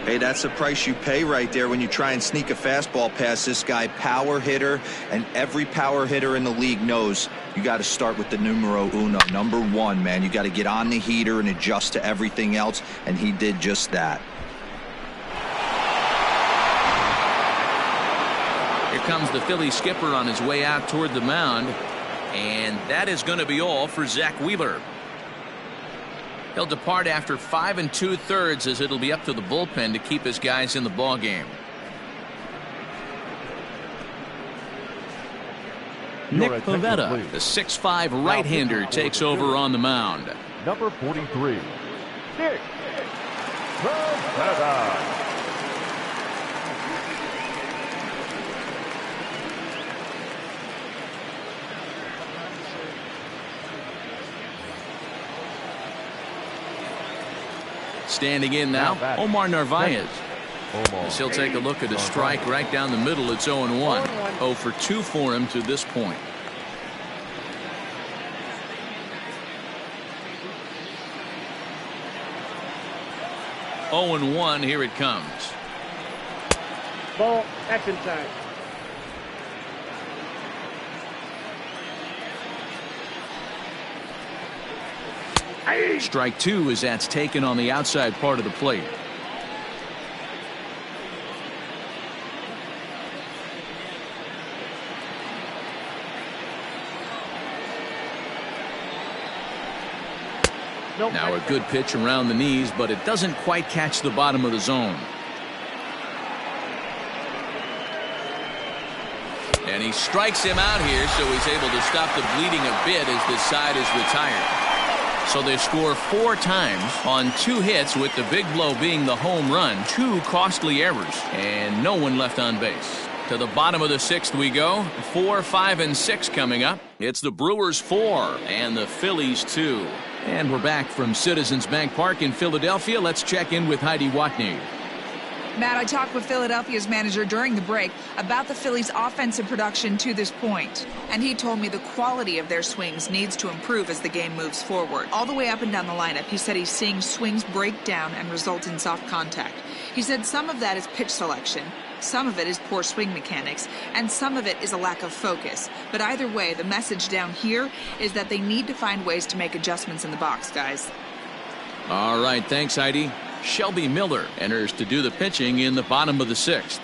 Hey, that's the price you pay right there when you try and sneak a fastball past this guy. Power hitter, and every power hitter in the league knows you got to start with the numero uno, number 1, man. You got to get on the heater and adjust to everything else, and he did just that. Here comes the Philly skipper on his way out toward the mound, and that is going to be all for Zach Wheeler. He'll depart after 5 2/3 as it'll be up to the bullpen to keep his guys in the ball game. Nick Pivetta, the 6'5" right-hander, takes over on the mound. Number 43, Nick Pivetta. Standing in now, Omar Narvaez. As he'll take a look at a strike right down the middle. It's 0-1. 0 for 2 for him to this point. Oh and 1. Here it comes. Ball, that's inside. Strike 2 as that's taken on the outside part of the plate. Now a good pitch around the knees, but it doesn't quite catch the bottom of the zone. And he strikes him out here, so he's able to stop the bleeding a bit as this side is retired. So they score 4 times on 2 hits, with the big blow being the home run. 2 costly errors, and no one left on base. To the bottom of the 6th we go. 4, 5, and 6 coming up. It's the Brewers 4 and the Phillies 2. And we're back from Citizens Bank Park in Philadelphia. Let's check in with Heidi Watney. Matt, I talked with Philadelphia's manager during the break about the Phillies' offensive production to this point, and he told me the quality of their swings needs to improve as the game moves forward. All the way up and down the lineup, he said he's seeing swings break down and result in soft contact. He said some of that is pitch selection, some of it is poor swing mechanics, and some of it is a lack of focus. But either way, the message down here is that they need to find ways to make adjustments in the box, guys. All right, thanks, Heidi. Shelby Miller enters to do the pitching in the bottom of the 6th.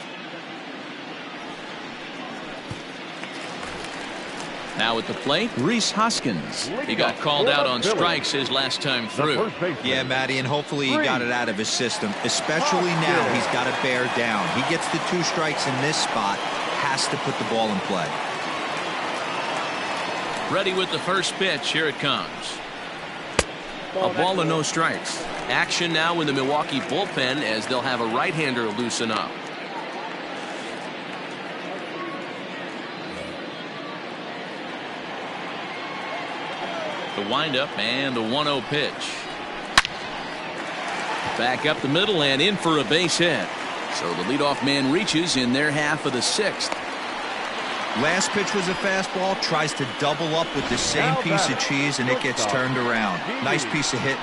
Now at the plate, Rhys Hoskins. He got called out on strikes his last time through. Yeah, Matty, and hopefully he got it out of his system. Especially now, he's got to bear down. He gets the 2 strikes in this spot, has to put the ball in play. Ready with the first pitch. Here it comes. A ball and no strikes. Action now in the Milwaukee bullpen as they'll have a right-hander loosen up. The windup and the 1-0 pitch. Back up the middle and in for a base hit. So the leadoff man reaches in their half of the 6th. Last pitch was a fastball, tries to double up with the same piece of cheese, and it gets turned around. Nice piece of hitting.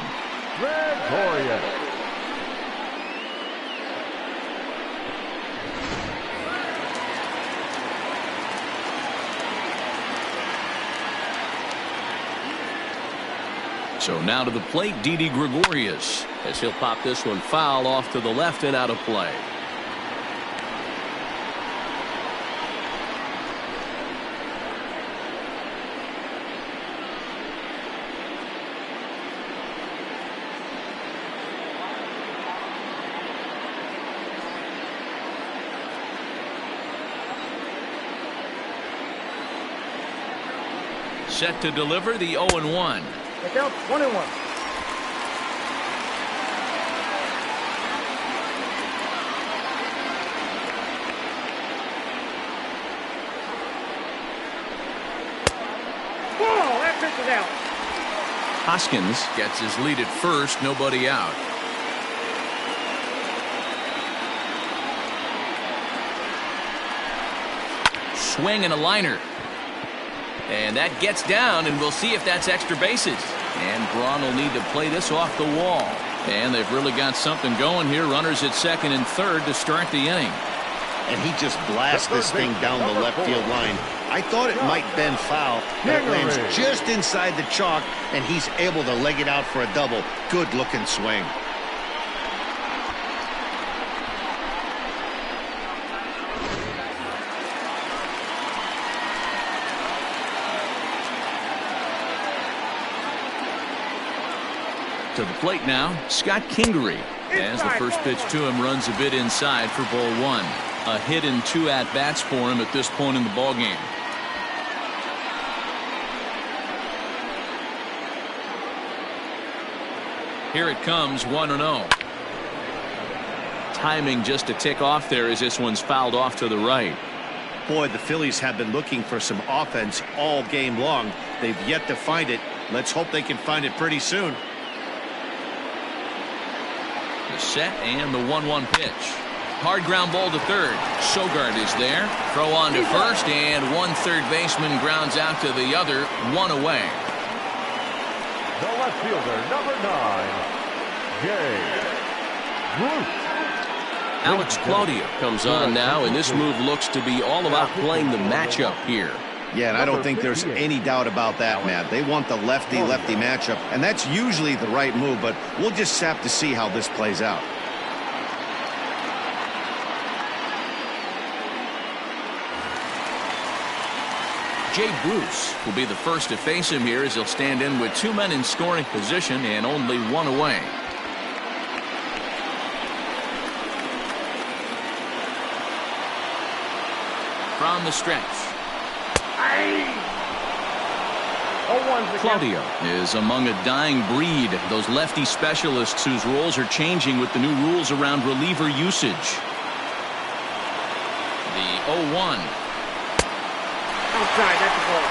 So now to the plate, Didi Gregorius, as he'll pop this one foul off to the left and out of play. Set to deliver the 0-1. Look out, 1-1. Ball, that pitch is out. Hoskins gets his lead at first, nobody out. Swing and a liner. And that gets down, and we'll see if that's extra bases. And Braun will need to play this off the wall. And they've really got something going here. Runners at second and third to start the inning. And he just blasts this thing down the left field line. I thought it might bend foul, but it lands just inside the chalk, and he's able to leg it out for a double. Good-looking swing. To the plate now, Scott Kingery. As the first pitch to him runs a bit inside for ball 1. A hit and 2 at-bats for him at this point in the ballgame. Here it comes, 1-0. Timing just a tick off there as this one's fouled off to the right. Boy, the Phillies have been looking for some offense all game long. They've yet to find it. Let's hope they can find it pretty soon. The set and the 1-1 pitch. Hard ground ball to third. Sogard is there. Throw on to first, and one third baseman grounds out to the other. 1 away. The left fielder, number 9, Jay Root. Alex Claudio comes on now, and this move looks to be all about playing the matchup here. Yeah, and I don't think there's any doubt about that, Matt. They want the lefty-lefty matchup, and that's usually the right move, but we'll just have to see how this plays out. Jay Bruce will be the first to face him here as he'll stand in with 2 men in scoring position and only 1 away. From the stretch. Claudio is among a dying breed, those lefty specialists whose roles are changing with the new rules around reliever usage. The 0-1. Outside, that's a ball.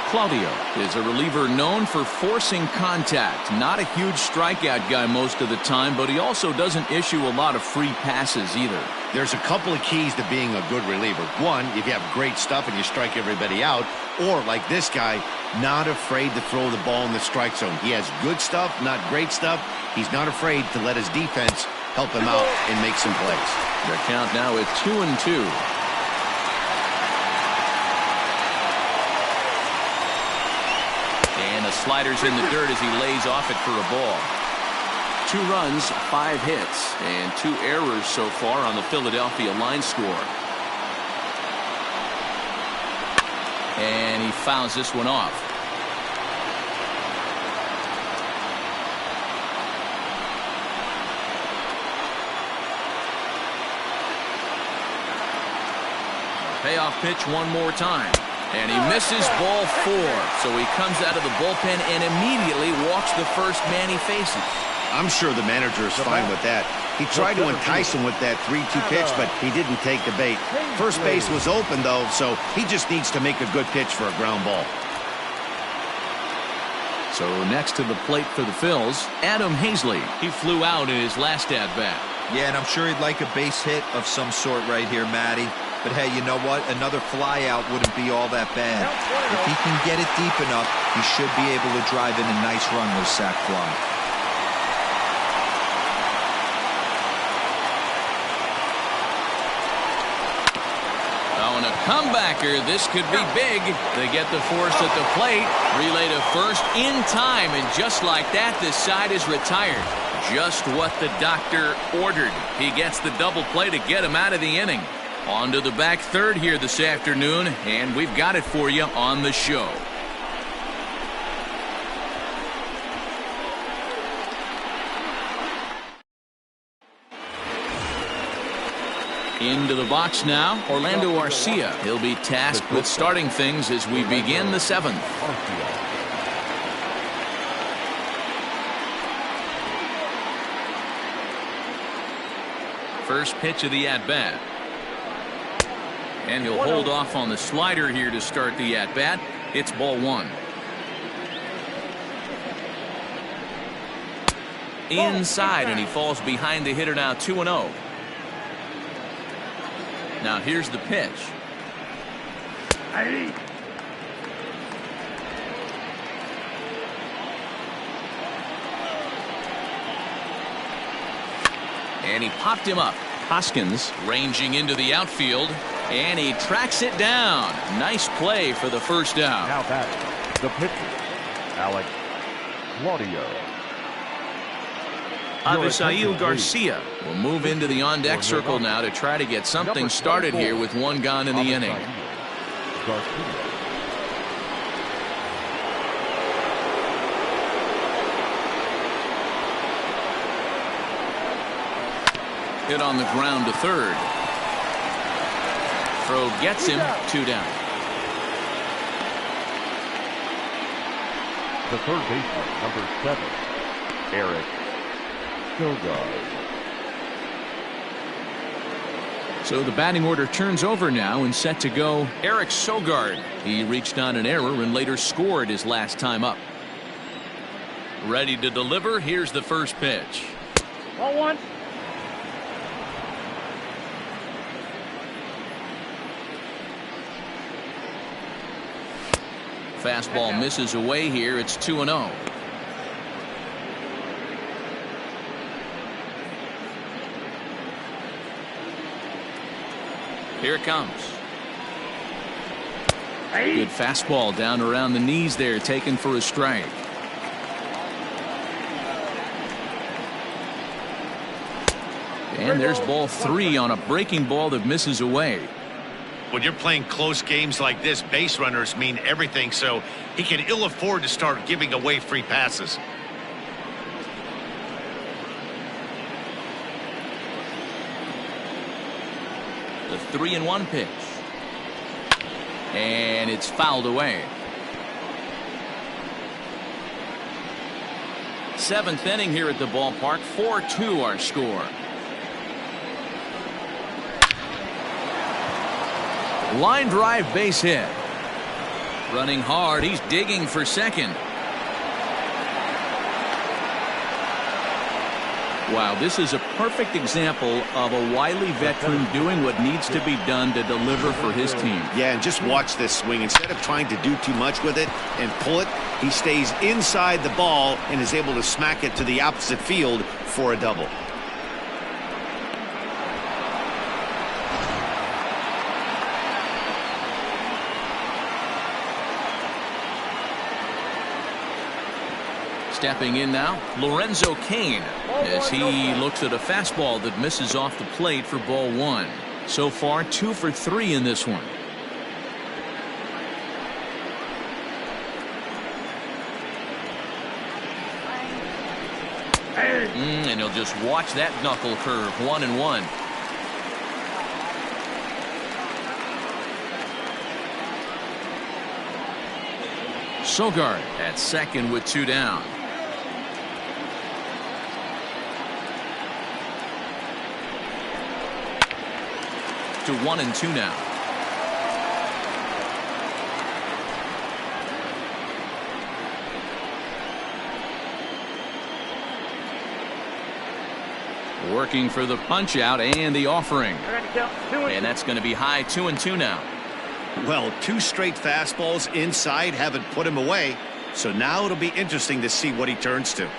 Claudio is a reliever known for forcing contact. Not a huge strikeout guy most of the time, but he also doesn't issue a lot of free passes either. There's a couple of keys to being a good reliever. One, if you have great stuff and you strike everybody out, or like this guy, not afraid to throw the ball in the strike zone. He has good stuff, not great stuff. He's not afraid to let his defense help him out and make some plays. The count now at 2-2. And the slider's in the dirt as he lays off it for a ball. 2 runs, 5 hits, and 2 errors so far on the Philadelphia line score. And he fouls this one off. Payoff pitch one more time. And he misses ball 4. So he comes out of the bullpen and immediately walks the first man he faces. I'm sure the manager is fine with that. He tried to entice him with that 3-2 pitch, but he didn't take the bait. First base was open, though, so he just needs to make a good pitch for a ground ball. So next to the plate for the Phils, Adam Hazley. He flew out in his last at-bat. Yeah, and I'm sure he'd like a base hit of some sort right here, Matty. But hey, you know what? Another flyout wouldn't be all that bad. If he can get it deep enough, he should be able to drive in a nice run with sac fly. Oh, and a comebacker. This could be big. They get the force at the plate. Relay to first in time, and just like that, this side is retired. Just what the doctor ordered. He gets the double play to get him out of the inning. On to the back third here this afternoon, and we've got it for you on the show. Into the box now, Orlando Arcia. He'll be tasked with starting things as we begin the 7th. First pitch of the at-bat. And he'll hold off on the slider here to start the at-bat. It's ball 1. Inside, and he falls behind the hitter now 2-0. Now here's the pitch. And he popped him up. Hoskins ranging into the outfield, and he tracks it down. Nice play for the first down. Now back, the pitcher, Alex Claudio. Avisail Garcia will move into the on-deck circle now to try to get something started here with 1 gone in the inning. Hit on the ground to third. Throw gets him 2 down. The third baseman, number 7, Eric Sogard. So the batting order turns over now and set to go Eric Sogard. He reached on an error and later scored his last time up. Ready to deliver. Here's the first pitch. 1-1. Fastball misses away here. It's 2-0. Here it comes. Good fastball down around the knees there, taken for a strike. And there's ball 3 on a breaking ball that misses away. When you're playing close games like this, base runners mean everything, so he can ill afford to start giving away free passes. The 3-1 pitch. And it's fouled away. 7th inning here at the ballpark. 4-2 our score. Line drive, base hit. Running hard, he's digging for second. Wow, this is a perfect example of a wily veteran doing what needs to be done to deliver for his team. Yeah, and just watch this swing. Instead of trying to do too much with it and pull it, he stays inside the ball and is able to smack it to the opposite field for a double. Stepping in now, Lorenzo Cain, as he looks at a fastball that misses off the plate for ball 1. So far, 2 for 3 in this one. And he'll just watch that knuckle curve. 1-1. Sogard at second with 2 down. To 1-2 now. Working for the punch out and the offering. And that's going to be high. 2-2 now. Well, 2 straight fastballs inside haven't put him away. So now it'll be interesting to see what he turns to.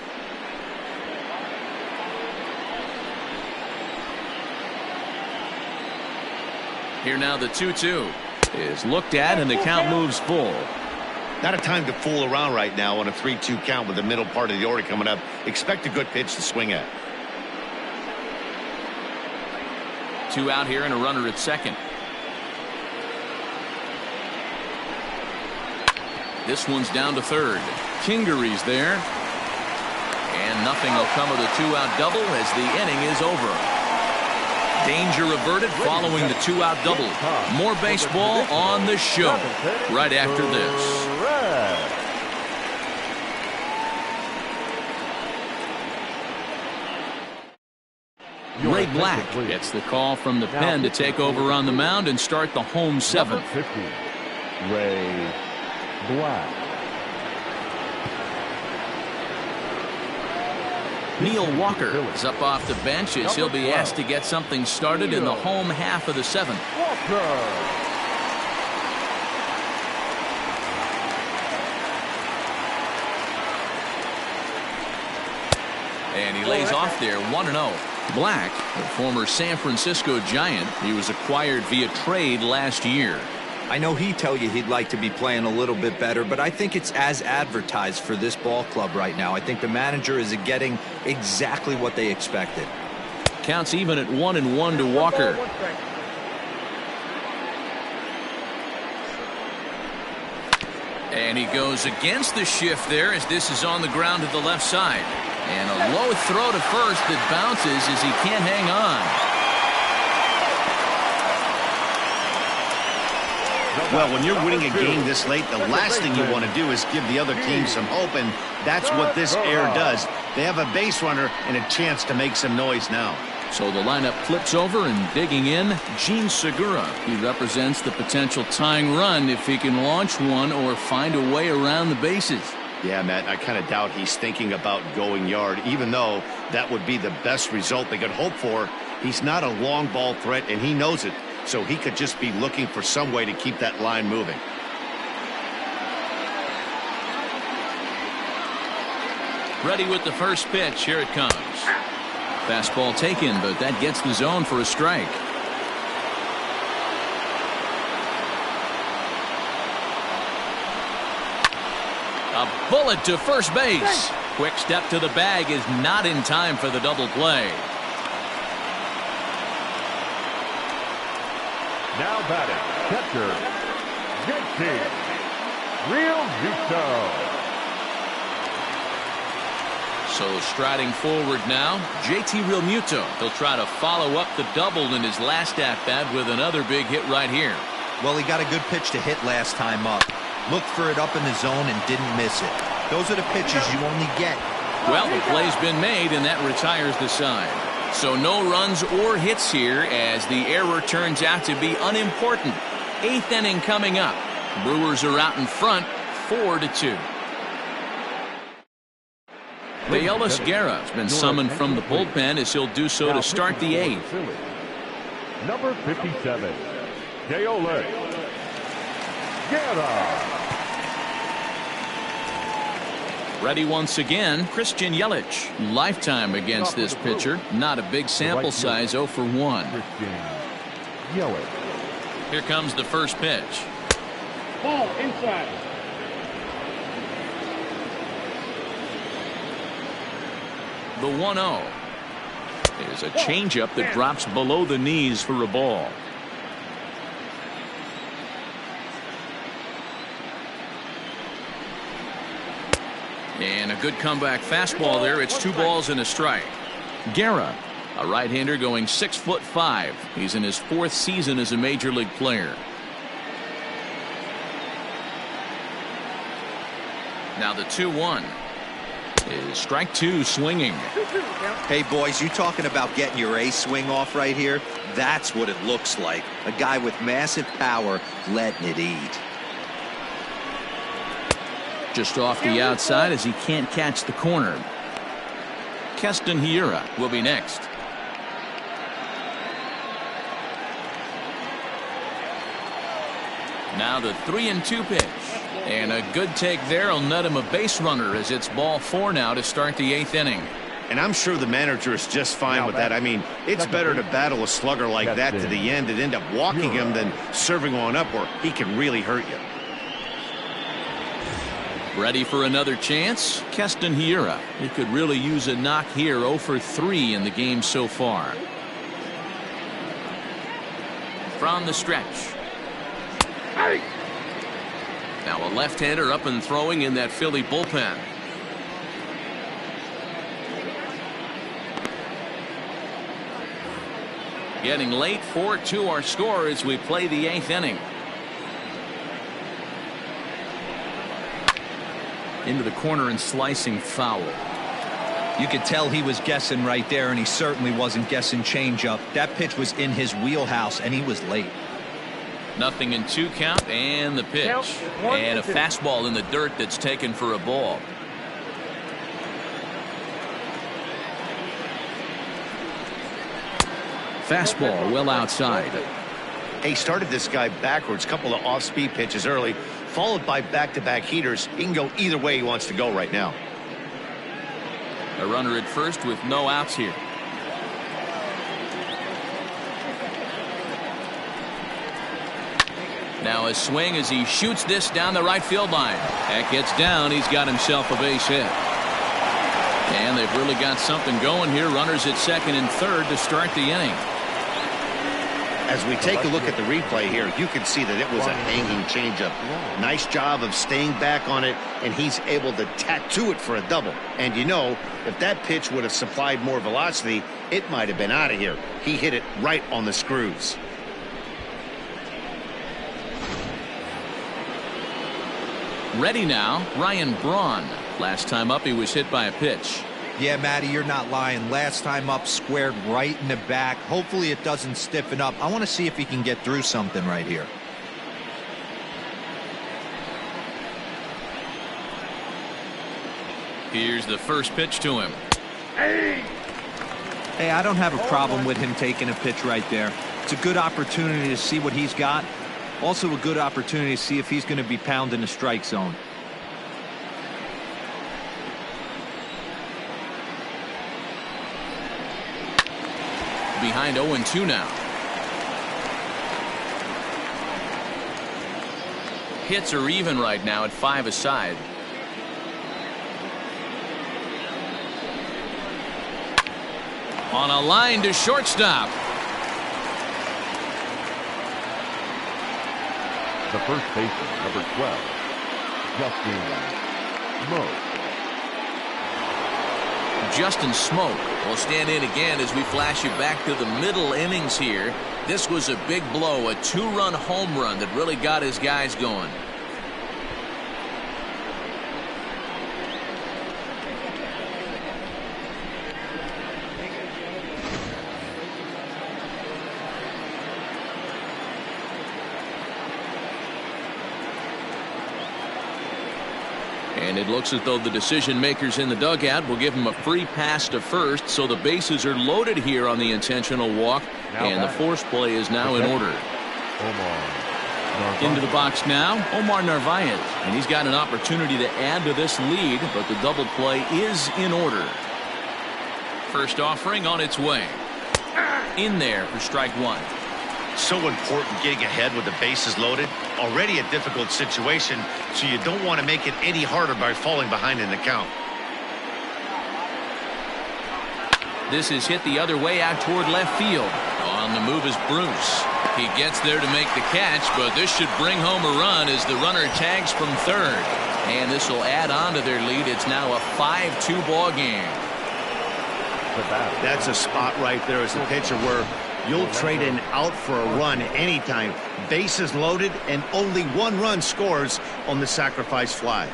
Here now the 2-2 is looked at and the count moves full. Not a time to fool around right now on a 3-2 count with the middle part of the order coming up. Expect a good pitch to swing at. 2 out here and a runner at second. This one's down to third. Kingery's there. And nothing will come of the 2-out double as the inning is over. Danger averted following the 2-out double. More baseball on the show right after this. Ray Black gets the call from the pen to take over on the mound and start the home 7th. Ray Black. Neil Walker is up off the bench as he'll be asked to get something started in the home half of the 7th. And he lays off there 1-0. Black, the former San Francisco Giant, he was acquired via trade last year. I know he'd tell you he'd like to be playing a little bit better, but I think it's as advertised for this ball club right now. I think the manager is getting exactly what they expected. Counts even at 1-1 to Walker. And he goes against the shift there as this is on the ground to the left side. And a low throw to first that bounces as he can't hang on. Well, when you're winning a game this late, the last thing you want to do is give the other team some hope, and that's what this air does. They have a base runner and a chance to make some noise now. So the lineup flips over and digging in, Gene Segura. He represents the potential tying run if he can launch one or find a way around the bases. Yeah, Matt, I kind of doubt he's thinking about going yard, even though that would be the best result they could hope for. He's not a long ball threat, and he knows it. So he could just be looking for some way to keep that line moving. Ready with the first pitch. Here it comes. Fastball taken, but that gets the zone for a strike. A bullet to first base. Quick step to the bag is not in time for the double play. Now batting, catcher, JT Realmuto. So striding forward now, JT Realmuto. He'll try to follow up the double in his last at-bat with another big hit right here. Well, he got a good pitch to hit last time up. Looked for it up in the zone and didn't miss it. Those are the pitches you only get. Well, the play's been made, and that retires the side. So no runs or hits here as the error turns out to be unimportant. 8th inning coming up. Brewers are out in front, 4-2. Bayolos Guerra has been summoned from the bullpen as he'll do so to start the 8th. Number 57, Bayolos Guerra. Ready once again, Christian Yelich. Lifetime against this pitcher. Not a big sample size, 0 for 1. Here comes the first pitch. Ball inside. The 1-0 is a changeup that drops below the knees for a ball. And a good comeback fastball there. It's 2 balls and a strike. Guerra, a right-hander going 6'5". He's in his 4th season as a major league player. Now the 2-1 is strike 2 swinging. Hey boys, you talking about getting your A swing off right here? That's what it looks like. A guy with massive power letting it eat. Just off the outside as he can't catch the corner. Keston Hiura will be next. Now the 3-2 pitch. And a good take there will net him a base runner as it's ball 4 now to start the 8th inning. And I'm sure the manager is just fine with that. I mean, it's better to battle a slugger like that to the end and end up walking him than serving on up where he can really hurt you. Ready for another chance? Keston Hiura. He could really use a knock here. 0 for 3 in the game so far. From the stretch. Now a left-hander up and throwing in that Philly bullpen. Getting late, 4-2 our score as we play the 8th inning. Into the corner and slicing foul. You could tell he was guessing right there, and he certainly wasn't guessing changeup. That pitch was in his wheelhouse, and he was late. 0-2 count, and the pitch. And a fastball in the dirt that's taken for a ball. Fastball well outside. He started this guy backwards, couple of off-speed pitches early, followed by back-to-back heaters. He can go either way he wants to go right now. A runner at first with no outs here. Now a swing as he shoots this down the right field line. That gets down. He's got himself a base hit. And they've really got something going here. Runners at 2nd and 3rd to start the inning. As we take a look at the replay here, you can see that it was a hanging changeup. Nice job of staying back on it, and he's able to tattoo it for a double. And you know, if that pitch would have supplied more velocity, it might have been out of here. He hit it right on the screws. Ready now, Ryan Braun. Last time up, he was hit by a pitch. Yeah, Matty, you're not lying. Last time up, squared right in the back. Hopefully it doesn't stiffen up. I want to see if he can get through something right here. Here's the first pitch to him. Hey, I don't have a problem with him taking a pitch right there. It's a good opportunity to see what he's got. Also a good opportunity to see if he's going to be pounding the strike zone. Behind 0-2 now. Hits are even right now at 5 aside. On a line to shortstop. The first baseman, number 12, Justin Smoke. Justin Smoke will stand in again as we flash you back to the middle innings here. This was a big blow, a 2-run home run that really got his guys going. And it looks as though the decision makers in the dugout will give him a free pass to first, so the bases are loaded here on the intentional walk, and the force play is now in order. Into the box now, Omar Narvaez, and he's got an opportunity to add to this lead, but the double play is in order. First offering on its way. In there for strike one. So important getting ahead with the bases loaded. Already a difficult situation, so you don't want to make it any harder by falling behind in the count. This is hit the other way out toward left field. On the move is Bruce. He gets there to make the catch, but this should bring home a run as the runner tags from third. And this will add on to their lead. It's now a 5-2 ball game. That's a spot right there as a pitcher where you'll trade an out for a run anytime. Bases loaded and only one run scores on the sacrifice fly.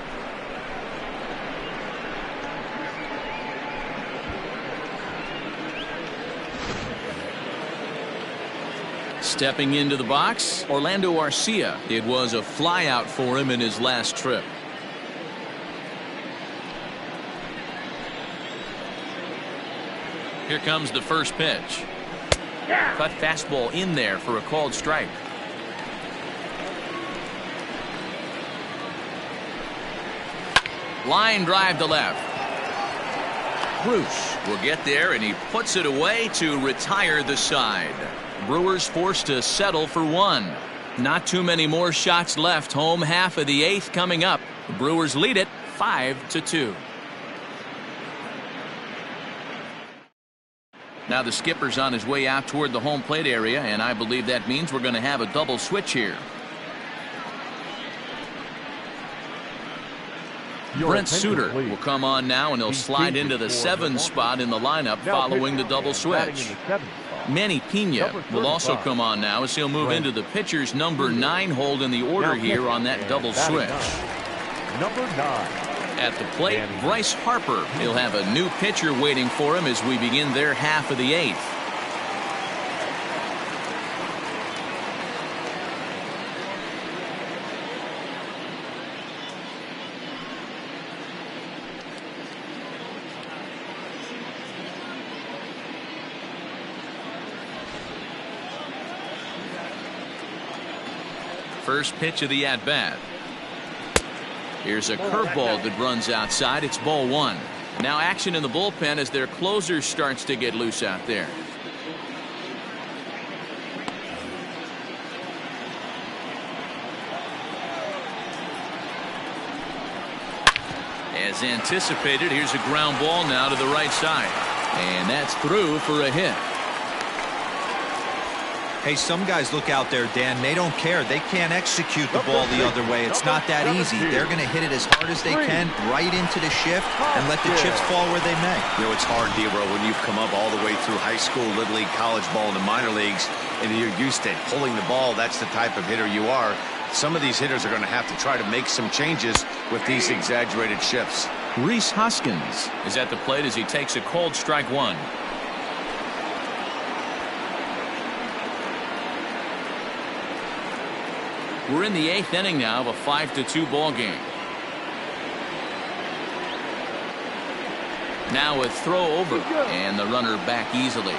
Stepping into the box, Orlando Arcia. It was a fly out for him in his last trip. Here comes the first pitch. Cut fastball in there for a called strike. Line drive to left. Bruce will get there, and he puts it away to retire the side. Brewers forced to settle for one. Not too many more shots left. Home half of the eighth coming up. The Brewers lead it 5-2. Now the skipper's on his way out toward the home plate area, and I believe that means we're going to have a double switch here. Brent Suter will come on now, and he'll slide into the 7 spot in the lineup following the double switch. Manny Pena will also come on now as he'll move into the pitcher's number 9 hold in the order here on that double switch. Number 9. At the plate, Bryce Harper. He'll have a new pitcher waiting for him as we begin their half of the eighth. First pitch of the at-bat. Here's a curveball that runs outside. It's ball one. Now action in the bullpen as their closer starts to get loose out there. As anticipated, here's a ground ball now to the right side. And that's through for a hit. Hey, some guys look out there, Dan, they don't care. They can't execute the ball the other way. It's not that easy. They're going to hit it as hard as they can right into the shift and let the chips fall where they may. You know, it's hard, D-Bro, when you've come up all the way through high school, little league, college ball, and the minor leagues, and you're used to pulling the ball. That's the type of hitter you are. Some of these hitters are going to have to try to make some changes with these exaggerated shifts. Rhys Hoskins is at the plate as he takes a called strike one. We're in the eighth inning now of a 5-2 ball game. Now a throw over, and the runner back easily.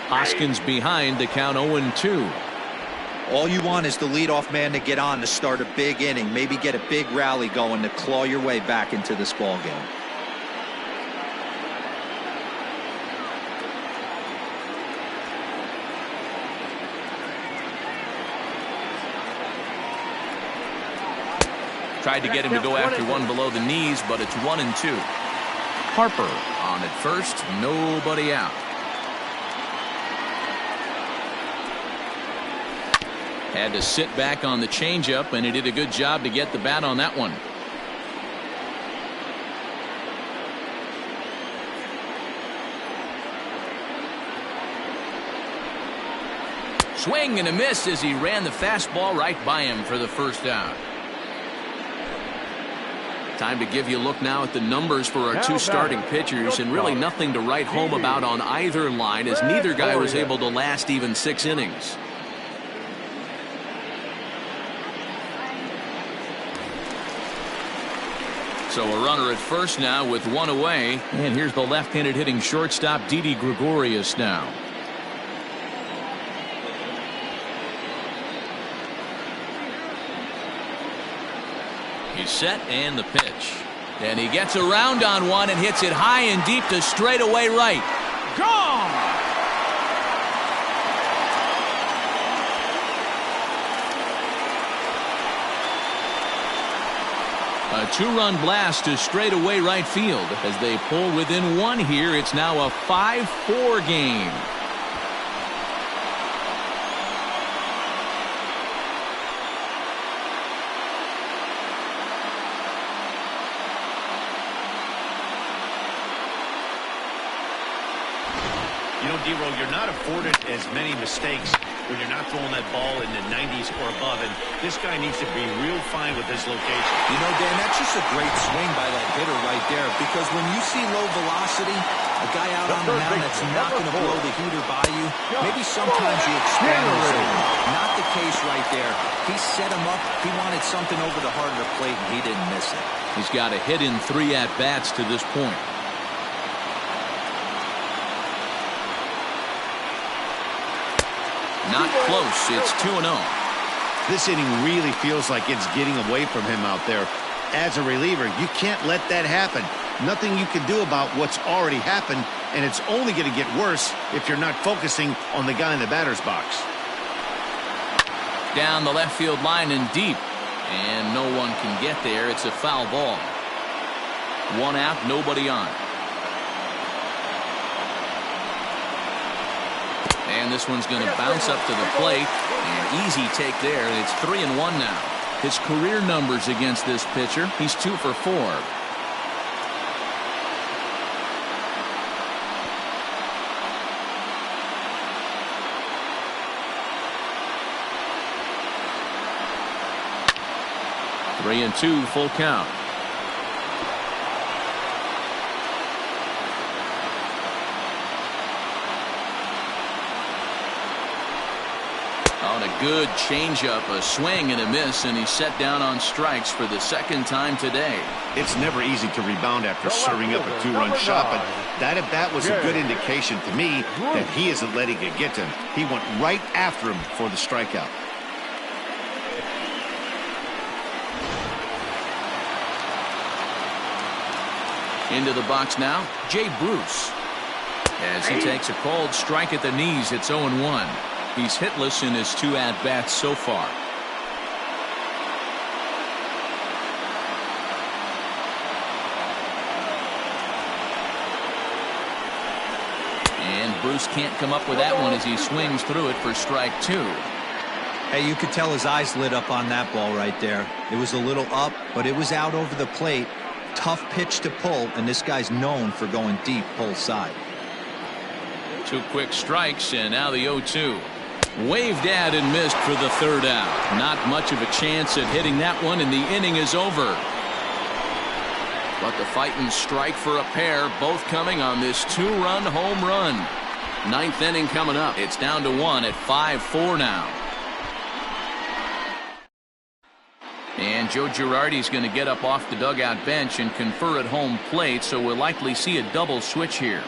Hoskins behind, the count 0-2. All you want is the leadoff man to get on to start a big inning, maybe get a big rally going to claw your way back into this ball game. Tried to get him to go after one below the knees, but it's 1-2. Harper on at first, nobody out. Had to sit back on the changeup, and he did a good job to get the bat on that one. Swing and a miss as he ran the fastball right by him for the first out. Time to give you a look now at the numbers for our two starting pitchers, and really nothing to write home about on either line, as neither guy was able to last even 6 innings. So a runner at first now with one away, and here's the left-handed hitting shortstop Didi Gregorius now. He's set, and the pitch. And he gets around on one and hits it high and deep to straightaway right. Gone! A 2-run blast to straightaway right field. As they pull within one here, it's now a 5-4 game. D-Roll, you're not afforded as many mistakes when you're not throwing that ball in the 90s or above, and this guy needs to be real fine with his location. You know, Dan, that's just a great swing by that hitter right there, because when you see low velocity, a guy out on the mound that's not going to blow the heater by you, maybe sometimes you expand the zone. Not the case right there. He set him up. He wanted something over the heart of the plate, and he didn't miss it. He's got a hit in 3 at-bats to this point. Not close. It's 2-0. This inning really feels like it's getting away from him out there. As a reliever, you can't let that happen. Nothing you can do about what's already happened, and it's only going to get worse if you're not focusing on the guy in the batter's box. Down the left field line and deep, and no one can get there. It's a foul ball. 1 out, nobody on. And this one's going to bounce up to the plate. An easy take there. And it's 3-1 now. His career numbers against this pitcher, he's 2 for 4. Three and 2, full count. On a good changeup, a swing and a miss, and he's set down on strikes for the second time today. It's never easy to rebound after serving up a 2-run shot, but that at bat was a good indication to me that he isn't letting it get to him. He went right after him for the strikeout. Into the box now, Jay Bruce. As he takes a cold strike at the knees, it's 0-1. He's hitless in his 2 at-bats so far. And Bruce can't come up with that one as he swings through it for strike 2. Hey, you could tell his eyes lit up on that ball right there. It was a little up, but it was out over the plate. Tough pitch to pull, and this guy's known for going deep pull side. 2 quick strikes, and now the 0-2. Waved at and missed for the 3rd out. Not much of a chance at hitting that one, and the inning is over. But the fighting strike for a pair, both coming on this 2-run home run. 9th inning coming up. It's down to 1 at 5-4 now. And Joe Girardi's going to get up off the dugout bench and confer at home plate, so we'll likely see a double switch here.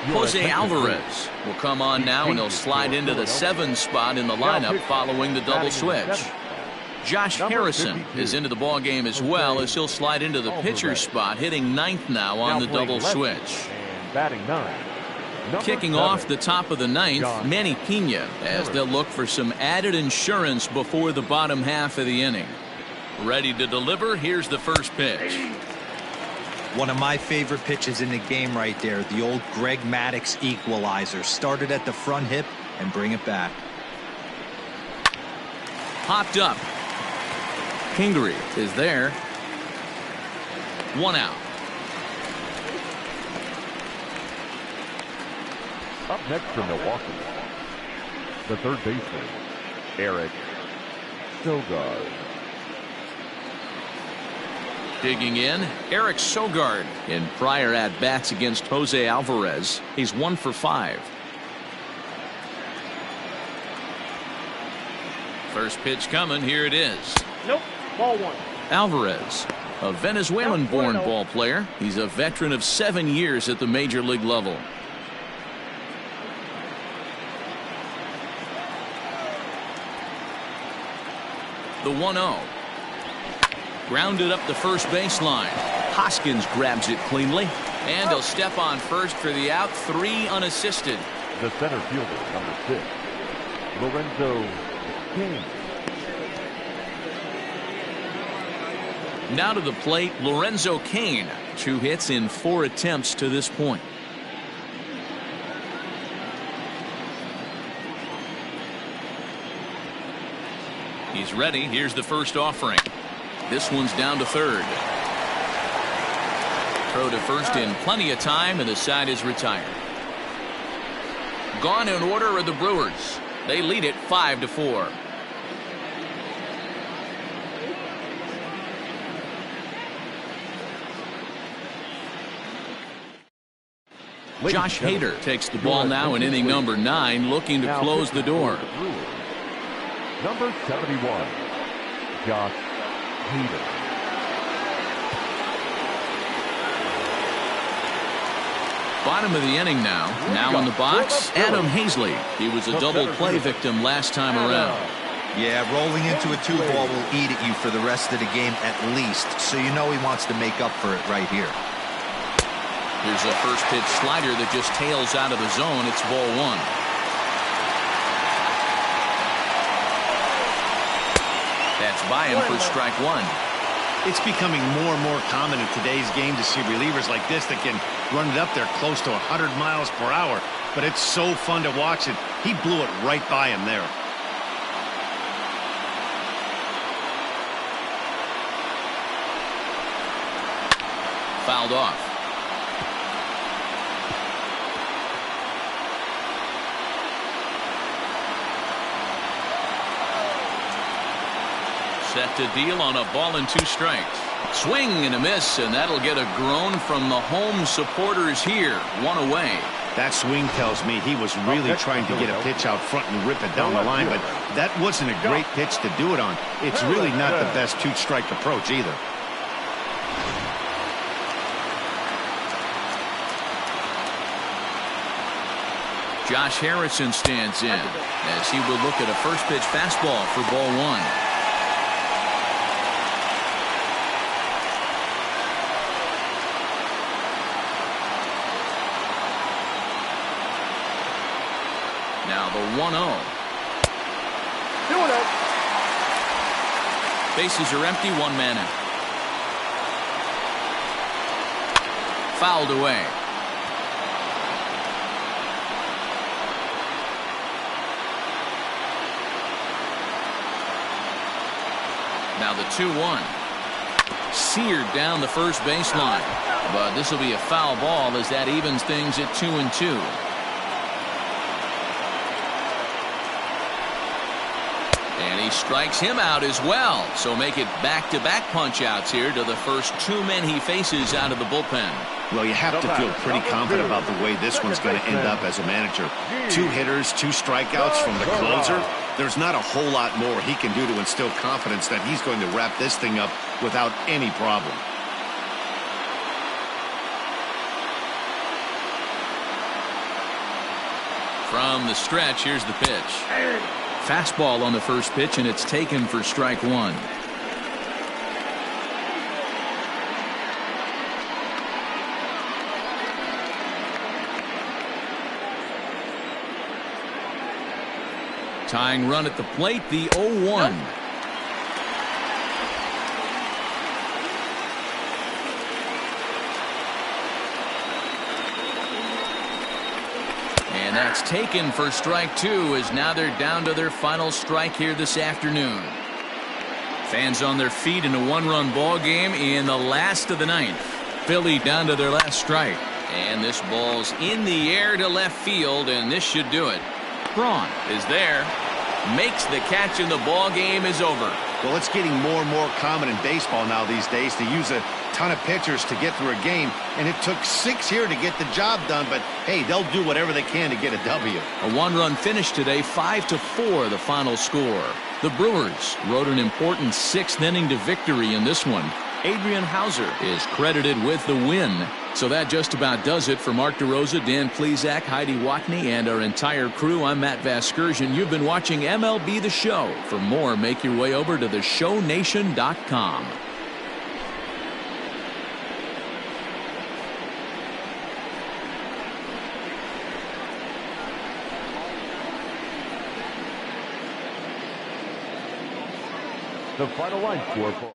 Jose Alvarez will come on now, and he'll slide into the 7 spot in the lineup following the double switch. Josh Harrison is into the ball game as well, as he'll slide into the pitcher spot, hitting 9th now on the double switch. Batting 9. Kicking off the top of the ninth, Manny Pena, as they'll look for some added insurance before the bottom half of the inning. Ready to deliver. Here's the first pitch. One of my favorite pitches in the game right there, the old Greg Maddux equalizer. Started at the front hip and bring it back. Popped up. Kingery is there. 1 out. Up next for Milwaukee, the third baseman, Eric Sogard. Digging in, Eric Sogard. In prior at-bats against Jose Alvarez, he's 1 for 5. First pitch coming, here it is. Nope, ball 1. Alvarez, a Venezuelan-born ball player. He's a veteran of 7 years at the major league level. The 1-0. Grounded up the first baseline. Hoskins grabs it cleanly. And he'll step on first for the out. 3 unassisted. The center fielder, number 6, Lorenzo King. Now to the plate, Lorenzo Cain. 2 hits in 4 attempts to this point. He's ready. Here's the first offering. This one's down to third. Throw to first in plenty of time, and the side is retired. Gone in order are the Brewers. They lead it 5-4. Josh Hader takes the ball now in inning number 9, looking to close the door. Number 71, Josh Hader. Bottom of the inning now. Now in the box, Adam Hazley. He was a double play victim last time around. Yeah, rolling into a 2-ball will eat at you for the rest of the game at least, so you know he wants to make up for it right here. Here's a first pitch slider that just tails out of the zone. It's ball 1. That's by him for strike 1. It's becoming more and more common in today's game to see relievers like this that can run it up there close to 100 miles per hour. But it's so fun to watch it. He blew it right by him there. Fouled off. Set to deal on a ball and 2 strikes. Swing and a miss, and that'll get a groan from the home supporters here. 1 away. That swing tells me he was really trying to get a pitch out front and rip it down the line, but that wasn't a great pitch to do it on. It's really not the best 2-strike approach either. Josh Harrison stands in as he will look at a first pitch fastball for ball 1. Now the 1-0. Bases are empty, 1 man out. Fouled away. Now the 2-1. Seared down the first baseline. But this will be a foul ball as that evens things at 2-2. And he strikes him out as well. So make it back-to-back punch-outs here to the first 2 men he faces out of the bullpen. Well, you have to feel pretty confident about the way this one's going to end up as a manager. 2 hitters, 2 strikeouts from the closer. There's not a whole lot more he can do to instill confidence that he's going to wrap this thing up without any problem. From the stretch, here's the pitch. Fastball on the first pitch, and it's taken for strike 1. Tying run at the plate, the 0-1. And that's taken for strike 2, as now they're down to their final strike here this afternoon. Fans on their feet in a one-run ball game in the last of the ninth. Philly down to their last strike. And this ball's in the air to left field, and this should do it. Braun is there. Makes the catch, and the ball game is over. Well, it's getting more and more common in baseball now these days to use a ton of pitchers to get through a game, and it took 6 here to get the job done, but hey, they'll do whatever they can to get a W. A one-run finish today, 5-4 the final score. The Brewers rode an important 6th inning to victory in this one. Adrian Hauser is credited with the win. So that just about does it for Mark DeRosa, Dan Plesac, Heidi Watney, and our entire crew. I'm Matt Vasgersian. You've been watching MLB The Show. For more, make your way over to theshownation.com. The final line score for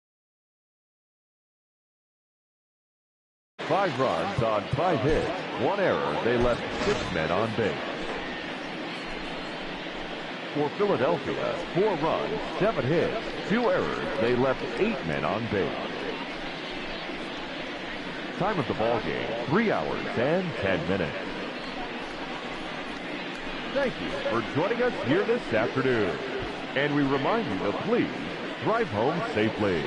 5 runs on 5 hits, 1 error. They left 6 men on base. For Philadelphia, 4 runs, 7 hits, 2 errors. They left 8 men on base. Time of the ball game, 3 hours and 10 minutes. Thank you for joining us here this afternoon. And we remind you to please drive home safely.